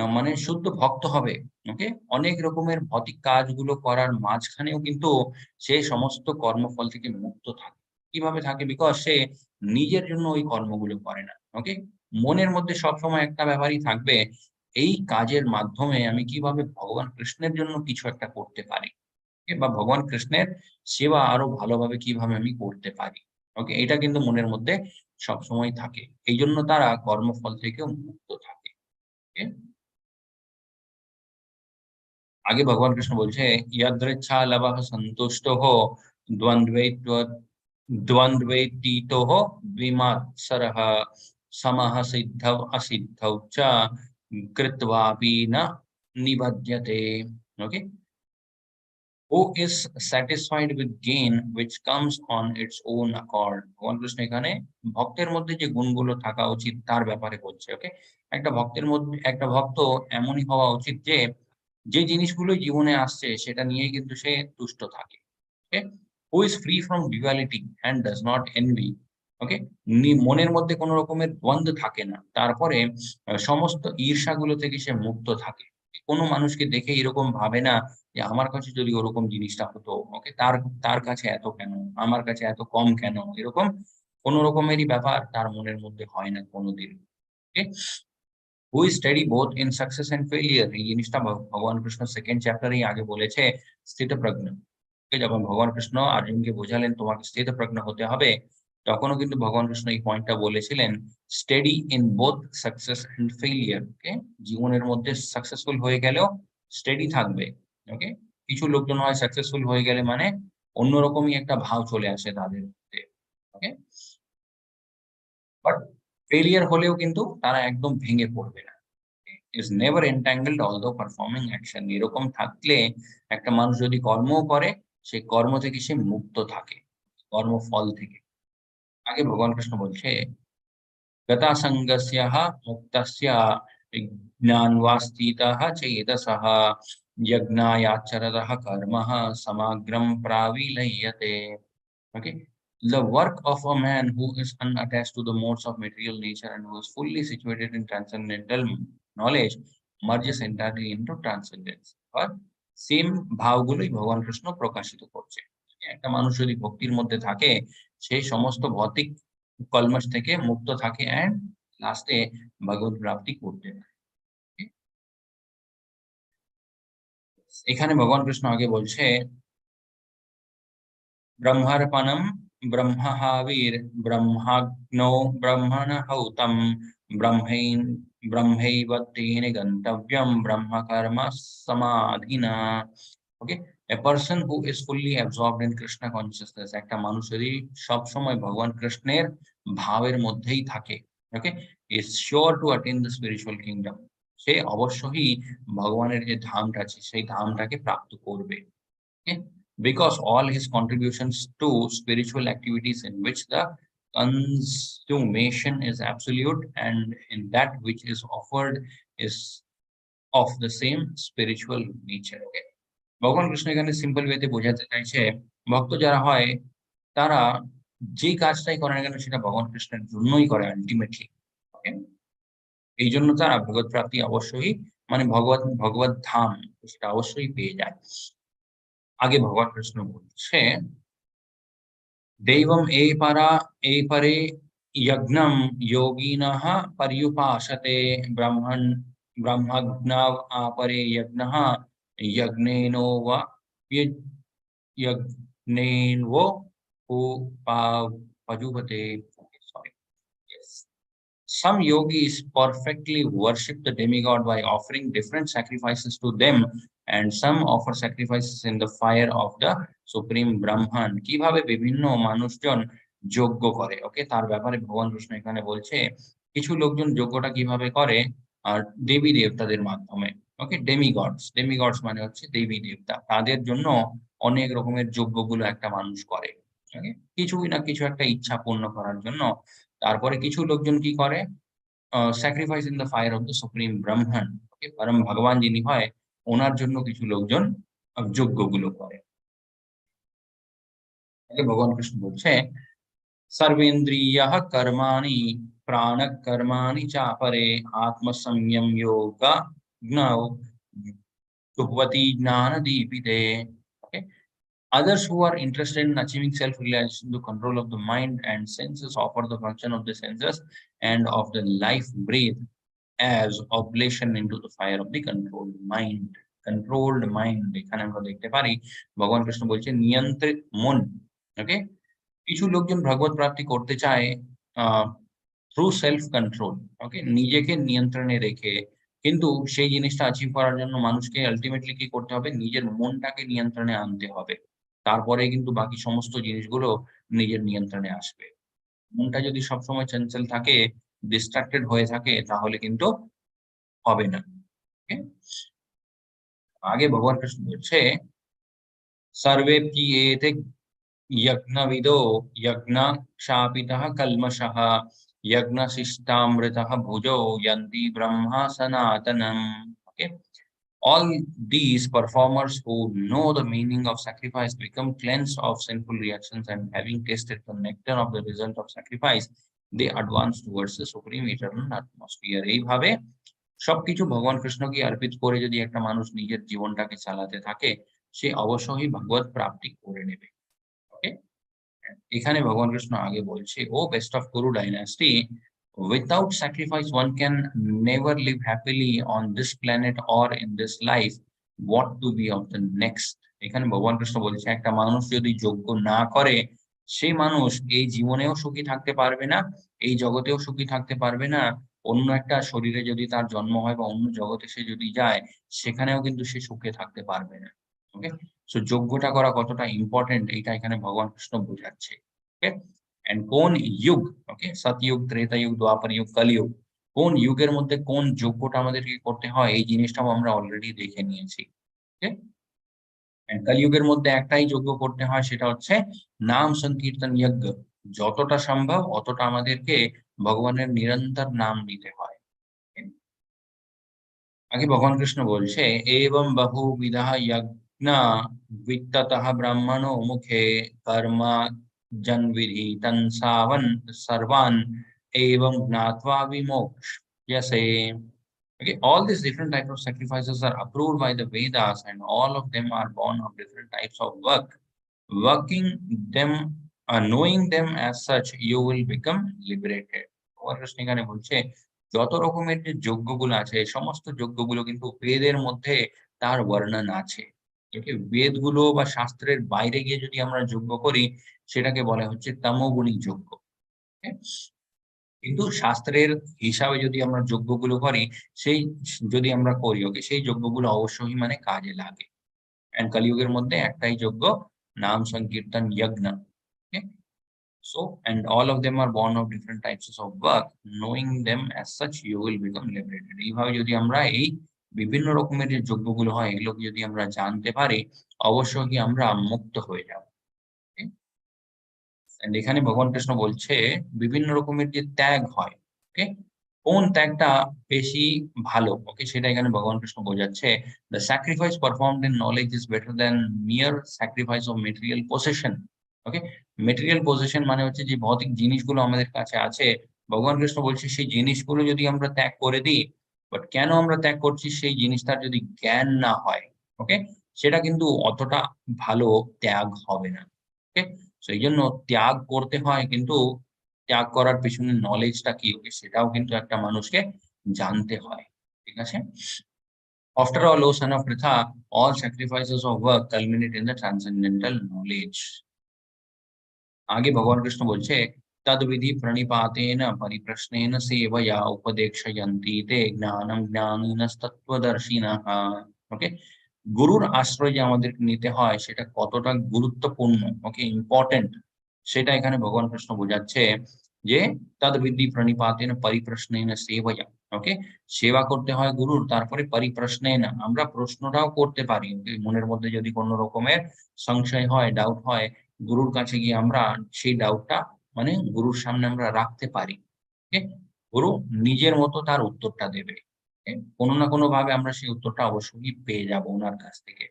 মানে শুদ্ধ ভক্ত হবে, ওকে? অনেক রকমের ভৌতিক কাজগুলো করার মাঝখানেও কিন্তু সে সমস্ত কর্মফল থেকে মুক্ত থাকে। কিভাবে থাকে? বিকজ সে নিজের জন্য ওই কর্মগুলো করে না। ওকে? মনের মধ্যে সবসময় একটা ব্যাপারই থাকবে, এই কাজের মাধ্যমে আমি কিভাবে ভগবান কৃষ্ণের জন্য কিছু একটা করতে পারি। ওকে? বা ভগবান কৃষ্ণের সেবা আরো ভালোভাবে কিভাবে আমি করতে পারি। ওকে? এটা কিন্তু মনের মধ্যে সবসময় থাকে। এইজন্য তারা কর্মফল থেকেও মুক্ত থাকে। ওকে? আগে ভগবান কৃষ্ণ বলছে, "ইয়দৃচ্ছা লভঃ সন্তুষ্টঃ দ্বন্দ্বৈত্ব দ্বন্দ্বৈতীতঃ বিমৎসরঃ সমঃ সিদ্ধৌ অসিদ্ধৌ চ কৃত্বাপি না নিবধ্যতে।" ওকে? Who is satisfied with gain which comes on its own accord? ভগবান কৃষ্ণ এখানে ভক্তের মধ্যে যে গুণগুলো থাকা উচিত তার ব্যাপারে বলছে। ওকে? একটা ভক্তের মধ্যে একটা ভক্ত এমনই হওয়া উচিত যে, যে জিনিসগুলো জীবনে আসছে সেটা নিয়েই কিন্তু সে তুষ্ট থাকে। ওকে? Who is free from duality and does not envy? ওকে? মনের মধ্যে কোন রকমের দ্বন্দ্ব থাকে না। তারপরে সমস্ত ঈর্ষাগুলো থেকে সে মুক্ত থাকে। কোন মানুষকে দেখে এরকম ভাবে না যে আমার কাছে যদি ওরকম জিনিসটা হতো, ওকে? তার তার কাছে এত কেন? আমার কাছে এত কম কেন? এরকম কোন রকমেরই ব্যাপার তার মনের মধ্যে হয় না কোনদিন। Okay? Who is steady both in success and failure, এই জিনিসটা ভগবান কৃষ্ণ 2nd চ্যাপ্টারেই আগে বলেছে, স্থিতপ্রজ্ঞ। ওকে? যখন ভগবান কৃষ্ণ অর্জুনকে বোঝালেন তোমাকে স্থিতপ্রজ্ঞ হতে হবে, তখনও কিন্তু ভগবান কৃষ্ণ এই পয়েন্টটা বলেছিলেন, steady in both success and failure. Okay? জীবনের মধ্যে সাকসেসফুল হয়ে গেলেও স্টেডি থাকবে। ওকে? কিছু লোকজন হয় সাকসেসফুল হয়ে গেলে মানে অন্যরকমই একটা ভাব চলে আসে তাদের মধ্যে। ওকে? বাট ফেইলিউর হলেও কিন্তু তারা একদম ভেঙে পড়বে না। is never entangled although performing action এরকম থাকলে একটা মানুষ যদি কর্মও করে, সেই কর্ম থেকে সে মুক্ত থাকে। কর্মফল থেকে। আগে ভগবান কৃষ্ণ বলছে, गतासङ्गस्यः मुक्तस्य ज्ञानवास्थितः चेतसः यज्ञायाचरतः कर्मः समग्रं प्राविलीयते। Okay? The work of a man who is unattached to the modes of material nature and who is fully situated in transcendental knowledge merges entirely into transcendence. R same ভাবগুলোই ভগবান কৃষ্ণ প্রকাশিত করছে। একটা মানুষ যদি ভক্তির মধ্যে থাকে, সে সমস্ত ভৌতিক কলমশ থেকে মুক্ত থাকে অ্যান্ড লাস্টে ভগবত প্রাপ্তি করতে পারে। এখানে ভগবান কৃষ্ণ আগে বলছে, ब्रह्मार्पणं ब्रह्महाविर् ब्रह्माग्नौ ब्रह्मणहौतं ब्रह्मैव तेन गन्तव्यं ब्रह्म कर्म समाधिना। ওকে, a person who is fully absorbed in Krishna consciousness, একটা মানুষ যদি সব সময় ভগবান কৃষ্ণের ভাবের মধ্যেই থাকে, ওকে, is sure to attain the spiritual kingdom, সে অবশ্যই ভগবানের যে ধামটা আছে সেই ধামটাকে প্রাপ্ত করবে। Okay? Because all his contributions to spiritual activities in which the consummation is absolute and in that which is offered is of the same spiritual nature. Okay? ভগবান কৃষ্ণ এখানে simple ওয়েতে বোঝাতে চাইছে, ভক্ত যারা হয় তারা যে কাজটাই করে না কেন সেটা ভগবান কৃষ্ণের জন্যই করে আলটিমেটলি। ওকে? এই জন্য তারা ভগবত প্রাপ্তি অবশ্যই মানে ভগবত ধাম সেটা অবশ্যই পেয়ে যায়। আগে ভগবান কৃষ্ণ বলছে, दैवम् एपरे यज्ञं योगिनः पर्युपासते ब्रह्मज्ञाव अपरे यज्ञः यज्ञेनोपजुह्वते। Sorry. Yes. Some yogis perfectly worship the demigod by offering different sacrifices to them, and some offer sacrifices in the fire of the supreme Brahman. কিভাবে বিভিন্ন মানুষজন যজ্ঞ করে, ওকে, তার ব্যাপারে ভগবান কৃষ্ণ এখানে বলছে কিছু লোকজন যজ্ঞটা কিভাবে করে, আর দেবী দেবতাদের মাধ্যমে। ওকে, ডেমিগডস মানে হচ্ছে দেবী দেবতা, তাদের জন্য অনেক রকমের যজ্ঞগুলো একটা মানুষ করে। ওকে, কিছুই না কিছু একটা ইচ্ছা পূর্ণ করার জন্য। তারপরে কিছু লোকজন কি করে, sacrifice in the fire of the supreme Brahman, okay, পরম ভগবান যিনি হয় ওনার জন্য কিছু লোকজন যজ্ঞগুলো করে। ভগবান কৃষ্ণ বলছে, सर्वेन्द्रियः कर्माणि प्राणः कर्माणि चापरे आत्मसंयम योगज्ञौ जुह्वति ज्ञानदीपिते। Okay? Others who are interested in achieving self-realization, the control of the mind and senses offer the function of the senses and of the life breath as oblation into the fire of the controlled mind. Controlled mind এখানে আমরা দেখতে পারি ভগবান কৃষ্ণ বলছে নিয়ন্ত্রিত মন। ওকে, কিছু লোকজন ভগবত প্রাপ্তি করতে চায় থ্রু সেলফ কন্ট্রোল, ওকে, নিজেকে নিয়ন্ত্রণে রেখে, কিন্তু সেই জিনিসটা অ্যাচিভ করার জন্য মানুষকে আলটিমেটলি কি করতে হবে, নিজের মনটাকে নিয়ন্ত্রণে আনতে হবে, তারপরে কিন্তু বাকি সমস্ত জিনিসগুলো নিজের নিয়ন্ত্রণে আসবে। মনটা যদি সবসময় চঞ্চল থাকে, ডিস্ট্রাক্টেড হয়ে থাকে, তাহলে কিন্তু হবে না। আগে ভগবান কৃষ্ণ বলছে, सर्वेऽप्येते यज्ञविदो यज्ञक्षापितः कल्मषः यज्ञशिष्टामृतः भुजो यन्ति Brahma सनातनम्। Okay? All these performers who know the meaning of sacrifice become cleansed of sinful reactions and having tasted the nectar of the result of sacrifice, they advance towards the supreme eternal atmosphere. এইভাবে সবকিছু ভগবান কৃষ্ণকে অর্পিত করে যদি একটা মানুষ নিজের জীবনটাকে চালাতে থাকে, সে অবশ্যই ভগবত প্রাপ্তি করে নেবে। ওকে, এখানে ভগবান কৃষ্ণ আগে বলছে, O best of Kuru dynasty, without sacrifice one can never live happily on this planet or in this life, what to be of the next। এখানে ভগবান কৃষ্ণ বলছে একটা মানুষ যদি যজ্ঞ না করে, সেই মানুষ এই জীবনেও সুখী থাকতে পারবে না, এই জগতেও সুখী থাকতে পারবে না, অন্য একটা শরীরে যদি তার জন্ম হয় বা অন্য জগতে সে যদি যায়, সেখানেও কিন্তু সে সুখে থাকতে পারবে না। ওকে, সো যোগ্যটা করা কতটা ইম্পর্টেন্ট এটা এখানে ভগবান কৃষ্ণ বোঝাচ্ছে। ওকে, এন্ড কোন যুগ, ওকে, সতযুগ, ত্রেতা যুগ, দ্বাপর যুগ, কলিযুগ, কোন যুগের মধ্যে কোন যোগ্যটা আমাদেরকে করতে হয় এই জিনিসটাও আমরা অলরেডি দেখে নিয়েছি। ওকে, এন্ড কলিযুগের মধ্যে একটাই যজ্ঞ করতে হয়, সেটা হচ্ছে নাম সংকীর্তন যজ্ঞ। যতটা সম্ভব অতটা আমাদেরকে ভগবানের নিরন্তর নাম নিতে হয়। আগে ভগবান কৃষ্ণ বলছে, এবং বহুবিধা যজ্ঞা বিত্ততঃ ব্রাহ্মণো মুখে কর্মা জনবিধি তন সাবন সর্বান এবং জ্ঞাত্বা বিমোক্ষ্যসে। Okay, all these different types of sacrifices are approved by the Vedas, and all of them are born of different types of work. Working them, knowing them as such, you will become liberated. ভগবান কৃষ্ণ এখানে বলছে, যত রকমের যে যজ্ঞগুলো আছে, এই সমস্ত যজ্ঞগুলো কিন্তু বেদের মধ্যে তার বর্ণন আছে। ওকে, বেদগুলো বা শাস্ত্রের বাইরে গিয়ে যদি আমরা যজ্ঞ করি, সেটাকে বলা হচ্ছে তমোগুণী যজ্ঞ। ওকে? কিন্তু শাস্ত্রের হিসাবে যদি আমরা যজ্ঞগুলো করি, সেই যদি আমরা করি, ওকে, সেই যজ্ঞগুলো অবশ্যই মানে কাজে লাগে। এন্ড কলিযুগের মধ্যে একটাই যজ্ঞ, নাম সংকীর্তন যজ্ঞ। ওকে, so and all of them are born of different types of work. Knowing them as such, you will become liberated. এইভাবে যদি আমরা এই বিভিন্ন রকমের যে যজ্ঞগুলো হয়, এগুলোকে যদি আমরা জানতে পারি, অবশ্যই আমরা মুক্ত হয়ে যাব। Okay? And এখানে ভগবান কৃষ্ণ বলছে বিভিন্ন রকমের যে ত্যাগ হয়, ওকে, কোন ত্যাগটা বেশি ভালো, ওকে, সেটা এখানে ভগবান কৃষ্ণ বোঝাচ্ছে। The sacrifice performed in knowledge is better than mere sacrifice of material possession. Okay, material possession মানে হচ্ছে যে ভৌতিক জিনিসগুলো আমাদের কাছে আছে, ভগবান কৃষ্ণ বলছে সেই জিনিসগুলো যদি আমরা ত্যাগ করে দিই, বাট কেন আমরা ত্যাগ করছি সেই জিনিসটার যদি জ্ঞান না হয়, ওকে, সেটা কিন্তু অতটা ভালো ত্যাগ হবে না। ওকে, সেই জন্য ত্যাগ করতে হয়, কিন্তু ত্যাগ করার পেছনে নলেজটা কি, ওকে, সেটাও কিন্তু একটা মানুষকে জানতে হয়। ঠিক আছে? After all, O son of Pritha, all sacrifices of work culminate in the transcendental knowledge. आगे भगवान कृष्ण बोलছে, तद्विधि प्रणिपातेन परिप्रश्नेन सेवया उपदेक्षयन्ति ते ज्ञानं ज्ञानिनस्तत्त्वदर्शिनः। ওকে, গুরুর আশ্রয় যে আমাদেরকে নিতে হয় সেটা কতটা গুরুত্বপূর্ণ, ওকে, ইম্পর্টেন্ট, সেটা এখানে ভগবান কৃষ্ণ বোঝাচ্ছে যে তদ্বিধি প্রণিপাতেন পরিপ্রশ্নেন সেবয়া। ওকে, সেবা করতে হয় গুরুর, তারপরে পরিপ্রশ্নেন আমরা প্রশ্নটাও করতে পারি। ওকে, মনের মধ্যে যদি কোনো রকমের সংশয় হয়, ডাউট হয়, গুরুর কাছে গিয়ে আমরা সেই ডাউটটা মানে গুরুর সামনে আমরা রাখতে পারি। ওকে, গুরু নিজের মতো তার উত্তরটা দেবে। ওকে, কোনো না কোনো ভাবে আমরা সেই উত্তরটা অবশ্যই পেয়ে যাব উনার কাছ থেকে।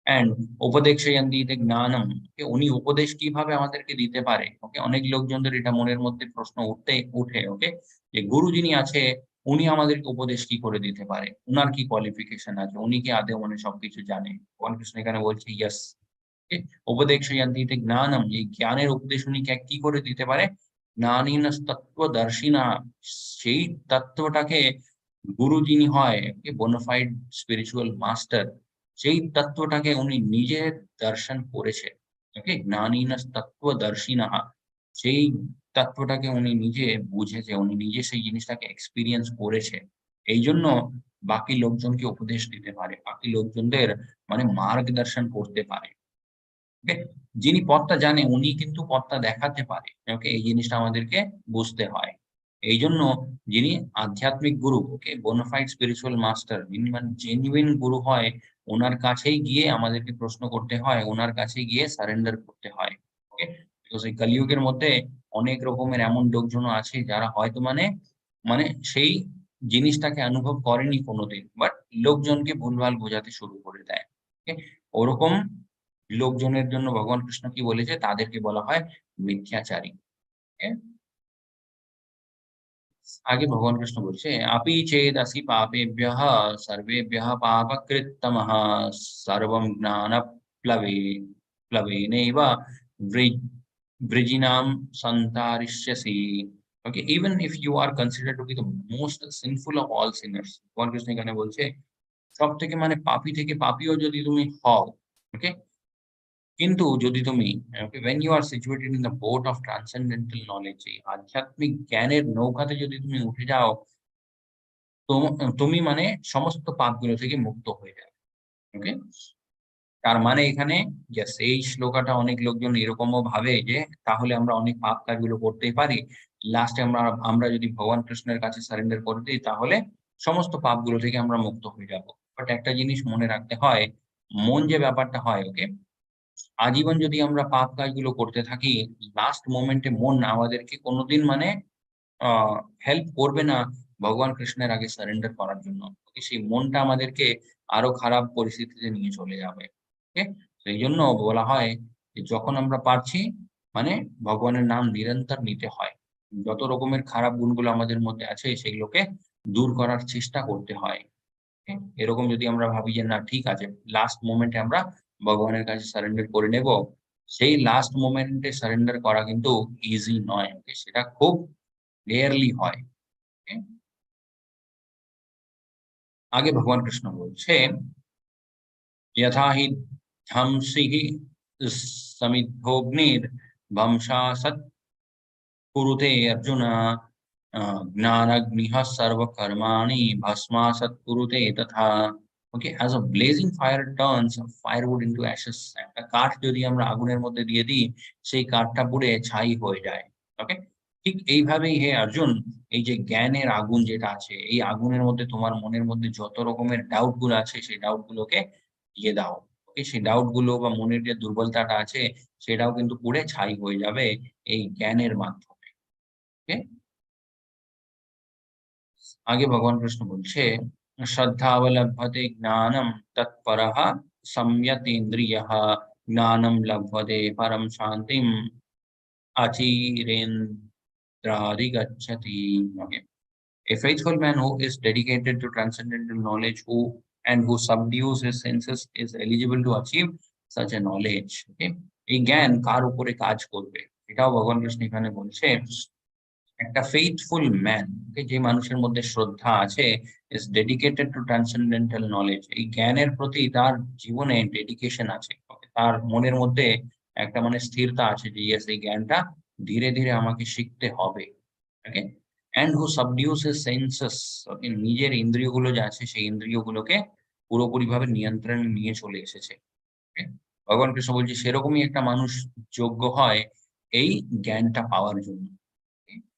অ্যান্ড উপদেক্ষয়ন্তি জ্ঞানম, ওকে, উনি উপদেশ কিভাবে আমাদেরকে দিতে পারে। ওকে, অনেক লোকজনদের এটা মনের মধ্যে প্রশ্ন উঠে, ওকে, যে গুরু যিনি আছে উনি আমাদেরকে উপদেশ কি করে দিতে পারে, উনার কি কোয়ালিফিকেশন আছে, উনি কি আদৌ মানে সবকিছু জানে। ভগবান কৃষ্ণ এখানে বলছে ইয়েস। ওকে, উপদেক্ষয়ন্তি জ্ঞানম, এই জ্ঞানের উপদেশ উনি কি করে দিতে পারে, জ্ঞানীন তত্ত্বদর্শিনা, সেই তত্ত্বটাকে গুরু যিনি হয়, বোনাফাইড স্পিরিচুয়াল মাস্টার, সেই তত্ত্বটাকে উনি নিজে দর্শন করেছেন। ওকে, জ্ঞানীন তত্ত্বদর্শিনঃ, সেই তত্ত্বটাকে উনি নিজে বুঝেছে, উনি নিজে সেই জিনিসটাকে এক্সপেরিয়েন্স করেছে। এইজন্য বাকি লোকজনকে উপদেশ দিতে পারে, বাকি লোকজনদের মানে মার্গদর্শন করতে পারে। ওকে, যিনি পথটা জানে উনি কিন্তু পথটা দেখাতে পারে। ওকে, এই জিনিসটা আমাদেরকে বুঝতে হয়। এইজন্য যিনি আধ্যাত্মিক গুরু, ওকে, বোনাফাইড স্পিরিচুয়াল মাস্টার, যিনি মানে জেনুইন গুরু হয়, উনার কাছেই গিয়ে আমাদেরকে প্রশ্ন করতে হয়, উনার কাছে গিয়ে সারেন্ডার করতে হয়। ওকে, বিকজ এই কলিযুগের মধ্যে অনেক রকমের এমন লোকজন আছে যারা হয়তো মানে মানে সেই জিনিসটাকে অনুভব করেনি কোনোদিন, বাট লোকজনকে ভুলভাল বোঝাতে শুরু করে দেয়। ওকে, ওরকম লোকজনের জন্য ভগবান কৃষ্ণ কি বলেছে? তাদেরকে বলা হয় মিথ্যাচারী। ওকে? আগে ভগবান কৃষ্ণ বলছে, "আপি চেদসি পাপেভ্যঃ সর্বেভ্যঃ পাপকৃত্তমঃ সর্বং জ্ঞানপ্লবে প্লবেনৈব বৃ বৃজিনাম সন্তারিষ্যসি।" Okay, even if you are considered to be the most sinful of all sinners, ভগবান কৃষ্ণ এখানে বলছে, সবথেকে মানে পাপী থেকে পাপীও যদি তুমি হও, ওকে? কিন্তু যদি তুমি when you are situated in the boat of transcendental knowledge, এই আধ্যাত্মিক জ্ঞানের নৌকাতে যদি তুমি উঠে যাও, তো তুমি মানে সমস্ত পাপগুলো থেকে মুক্ত হয়ে যাবে। ওকে? তার মানে এখানে yes, এই শ্লোকাটা অনেক লোকজন এরকমও ভাবে যে তাহলে আমরা অনেক পাপ কাজগুলো করতেই পারি। লাস্টে আমরা আমরা যদি ভগবান কৃষ্ণের কাছে সারেন্ডার করে দিই তাহলে সমস্ত পাপগুলো থেকে আমরা মুক্ত হয়ে যাব। বাট একটা জিনিস মনে রাখতে হয়, মন যে ব্যাপারটা হয়, ওকে? আজীবন যদি আমরা পাপ কাজগুলো করতে থাকি, লাস্ট মোমেন্টে মন আমাদেরকে কোনদিন মানে আ হেল্প করবে না ভগবান কৃষ্ণের আগে সারেন্ডার করার জন্য। ওকে? সেই মনটা আমাদেরকে আরো খারাপ পরিস্থিতিতে নিয়ে চলে যাবে। ওকে? সেইজন্য বলা হয় যে যখন আমরা পারছি মানে ভগবানের নাম নিরন্তর নিতে হয়। যত রকমের খারাপ গুণগুলো আমাদের মধ্যে আছে সেগুলোকে দূর করার চেষ্টা করতে হয়। ওকে? এরকম যদি আমরা ভাবি যে না ঠিক আছে, লাস্ট মোমেন্টে আমরা ভগবানের কাছে সারেন্ডার করে নেব। সেই লাস্ট মোমেন্টে সারেন্ডার করা কিন্তু ইজি নয়। ওকে? সেটা খুব রেয়ারলি হয়। ওকে? आगे भगवान कृष्ण बोलছে यथा हि ध्वंसिः समिद्धोऽग्निर्भंसासत् कुरुते अर्जुन ज्ञानाग्निः सर्वकर्माणि भस्मासत् कुरुते तथा। ওকে, as a blazing fire turns firewood into ashes, একটা কাঠ যদি আমরা আগুনের মধ্যে দিয়ে দিই সেই কাঠটা পুড়ে ছাই হয়ে যায়। ওকে, ঠিক এইভাবেই হে অর্জুন, এই যে জ্ঞানের আগুন যেটা আছে এই আগুনের মধ্যে তোমার মনের মধ্যে যত রকমের ডাউট গুলো আছে সেই ডাউট গুলোকে দিয়ে দাও। ওকে, সেই ডাউট গুলো বা মনের যে দুর্বলতাটা আছে সেটাও কিন্তু পুড়ে ছাই হয়ে যাবে এই জ্ঞানের মাধ্যমে। ওকে, आगे भगवान कृष्ण बोलছে श्रद्धावलभते ज्ञानम तत्परः संयतेन्द्रियः ज्ञानम लभते परम शांतिम achirendradigachati. Okay. A faithful man who is dedicated to transcendental knowledge who subdues his senses is eligible to achieve such a knowledge. Okay. এই জ্ঞান কার উপরে কাজ করবে এটাও ভগবান কৃষ্ণ এখানে বলছে। একটা ফেইথফুল ম্যান, যে মানুষের মধ্যে শ্রদ্ধা আছে, is dedicated to transcendental knowledge, এই জ্ঞানের প্রতি তার জীবনে ডেডিকেশন আছে। তার মনের মধ্যে একটা মানে স্থিরতা আছে যে ইয়েস এই জ্ঞানটা ধীরে ধীরে আমাকে শিখতে হবে। ওকে, এন্ড হু সাবডিউস হিজ সেন্সেস, ওকে, নিজের ইন্দ্রিয়গুলো যা আছে সেই ইন্দ্রিয়গুলোকে পুরোপুরিভাবে নিয়ন্ত্রণে নিয়ে চলে এসেছে। ওকে? ভগবান কৃষ্ণ বলছে সেরকমই একটা মানুষ যোগ্য হয় এই জ্ঞানটা পাওয়ার জন্য।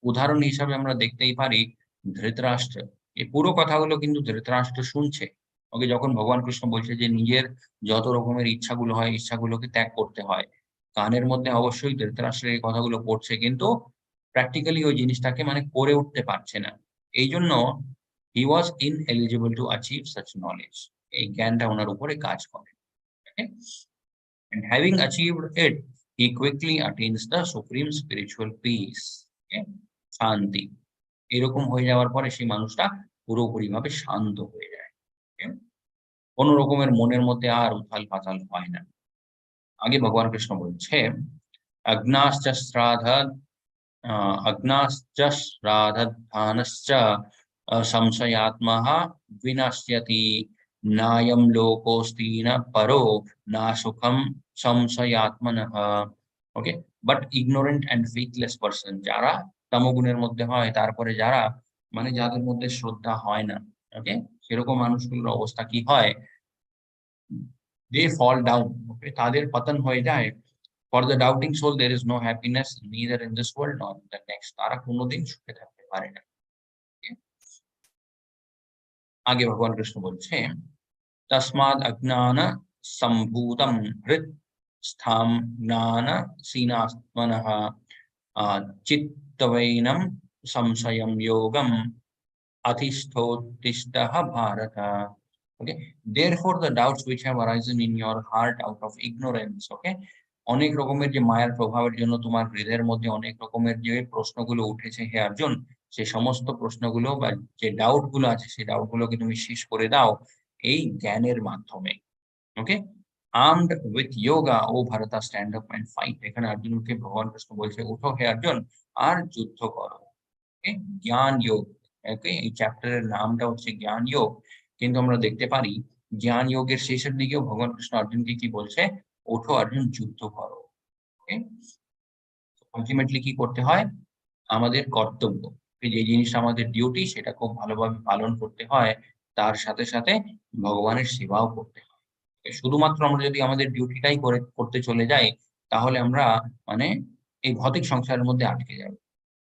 উদাহরণ হিসাবে আমরা দেখতেই পারি ধৃতরাষ্ট্র। এই পুরো কথাগুলো কিন্তু ধৃতরাষ্ট্র শুনছে। ওকে, যখন ভগবান কৃষ্ণ বলছে যে নিজের যত রকমের ইচ্ছাগুলো হয়, ইচ্ছাগুলোকে ত্যাগ করতে হয়। কানের মধ্যে অবশ্যই ধৃতরাষ্ট্রের এই কথাগুলো পড়ছে কিন্তু প্র্যাকটিক্যালি ওই জিনিসটাকে মানে করে উঠতে পারছে না। এইজন্য he was ineligible to achieve such knowledge. এই জ্ঞানটা উনার উপরে কাজ করে। ওকে? And having achieved it, he quickly attains the supreme spiritual peace. Okay? শান্তি। এরকম হয়ে যাওয়ার পরে সেই মানুষটা পুরোপুরিভাবে শান্ত হয়ে যায়। ওকে? কোন রকমের মনের মধ্যে আর উথাল-পাথাল হয় না। আগে ভগবান কৃষ্ণ বলছে, "অজ্ঞাশ্চ শ্রাদ্ধ আ অজ্ঞাশ্চ শ্রাদ্ধধানশ্চ সংশয়াত্মা বিনশ্যতি নায়ং লোকোऽস্তি ন পরো না সুখম সংশয়াত্মনঃ।" Okay? But ignorant and faithless person, যারা তমোগুণের মধ্যে হয়, তারপরে যারা মানে যাদের মধ্যে শ্রদ্ধা হয় না, ওকে? সেরকম মানুষগুলোর অবস্থা কি হয়? They fall down, ওকে? তাদের পতন হয়ে যায়। For the doubting soul there is no happiness neither in this world nor in the next. তারা কোনদিন সুখে থাকতে পারে না। ওকে? আগে ভগবান কৃষ্ণ বলছে, "তস্মাদ অজ্ঞান সম্ভূতম হৃৎ স্থাম জ্ঞানসীনাত্মনঃ চিত্তবৈনম সংশয়ম যোগম অধিষ্ঠোত্তিষ্ঠঃ Bharat." Okay, therefore the doubts which have arisen in your heart out of ignorance, okay, অনেক রকমের যে মায়ার প্রভাবের জন্য তোমার হৃদয়ের মধ্যে অনেক রকমের যে প্রশ্নগুলো উঠেছে হে অর্জুন, সে সমস্ত প্রশ্নগুলো বা যে ডাউট গুলো আছে সেই ডাউট গুলোকে তুমি শেষ করে দাও এই জ্ঞানের মাধ্যমে। Okay, armed with yoga O Bharata stand up and fight. এখানে অর্জুনকে ভগবান কৃষ্ণ বলছে উঠো হে অর্জুন আর যুদ্ধ করো। ওকে, জ্ঞান যোগ। ওকে, এই চ্যাপ্টারের নামটা হচ্ছে জ্ঞান যোগ, কিন্তু আমরা দেখতে পারি জ্ঞান যোগের শেষের দিকেও ভগবান কৃষ্ণ অর্জুনকে কি বলছে, ওঠো অর্জুন যুদ্ধ করো। ওকে, আলটিমেটলি কি করতে হয়, আমাদের কর্তব্য, যে জিনিসটা আমাদের ডিউটি সেটা খুব ভালোভাবে পালন করতে হয়, তার সাথে সাথে ভগবানের সেবাও করতে হয়। শুধুমাত্র আমরা যদি আমাদের ডিউটিটাই করতে চলে যাই, তাহলে আমরা মানে এই ভৌতিক সংসারের মধ্যে আটকে যাব।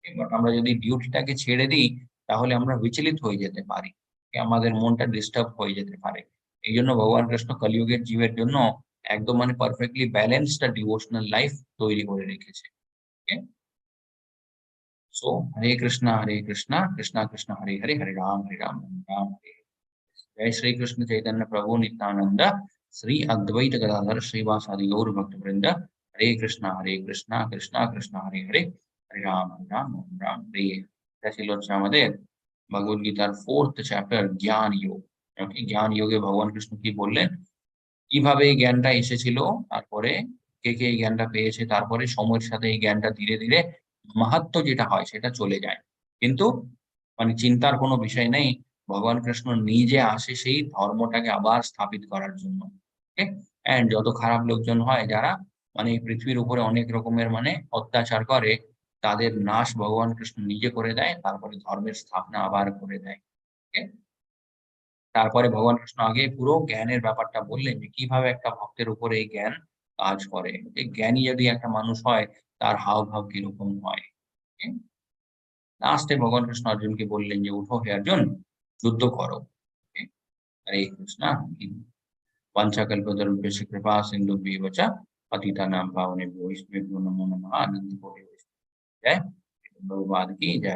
এবার আমরা যদি ডিউটিটাকে ছেড়ে দিই, তাহলে আমরা বিচলিত হয়ে যেতে পারি। আমাদের মনটা ডিস্টার্ব হয়ে যেতে পারে। এইজন্য ভগবান কৃষ্ণ কলিযুগের জীবের জন্য একদম পারফেক্টলি ব্যালেন্সড একটা ডিভোশনাল লাইফ তৈরি করে রেখেছে। ওকে? সো হরে কৃষ্ণ, কৃষ্ণ কৃষ্ণ হরে হরে, হরে রাম, রাম রাম হরে হরে। जय श्री कृष्ण चैतन्य प्रभु नित्यानंद, श्री अद्वैत गदाधर श्रीवासादि गौर भक्त वृंद, हरे कृष्णा कृष्णा कृष्णा हरे हरे, हरे राम राम राम हरे। जैसे लोग আমাদের ভগবদ গীতার 4th চ্যাপ্টার জ্ঞান যোগ। ওকে, জ্ঞান যোগে ভগবান কৃষ্ণ কি বললেন, কিভাবে এই জ্ঞানটা এসেছিল, তারপরে কে এই জ্ঞানটা পেয়েছে, তারপরে সময়ের সাথে এই জ্ঞানটা ধীরে ধীরে মাহাত্ম্য যেটা হয় সেটা চলে যায়। কিন্তু চিন্তার কোনো বিষয় নেই। ভগবান কৃষ্ণ নিজে আসে সেই ধর্মটাকে আবার স্থাপিত করার জন্য। ওকে? অ্যান্ড যত খারাপ লোকজন হয় যারা এই পৃথিবীর উপরে অনেক রকমের অত্যাচার করে, তাদের নাশ ভগবান কৃষ্ণ নিজে করে দেয়। তারপরে ধর্মের স্থাপনা আবার করে দেয়। ওকে? তারপরে ভগবান কৃষ্ণ আগে পুরো জ্ঞানের ব্যাপারটা বললেন যে কিভাবে একটা ভক্তের উপরে এই জ্ঞান কাজ করে। এই জ্ঞানী যদি একটা মানুষ হয়, তার হাবভাব কিরকম হয়। ওকে? লাস্টে ভগবান কৃষ্ণ অর্জুনকে বললেন যে, "উঠো হে অর্জুন, যুদ্ধ করো।" ওকে? হরে কৃষ্ণ। वाञ्छाकल्पतरुभ्यश्च कृपा सिन्धुभ्येव च पतितानां पावनेभ्यो वैष्णवेभ्यो नमो नमः। आनंद कोटि वैष्णव जय। प्रभुपाद की जय।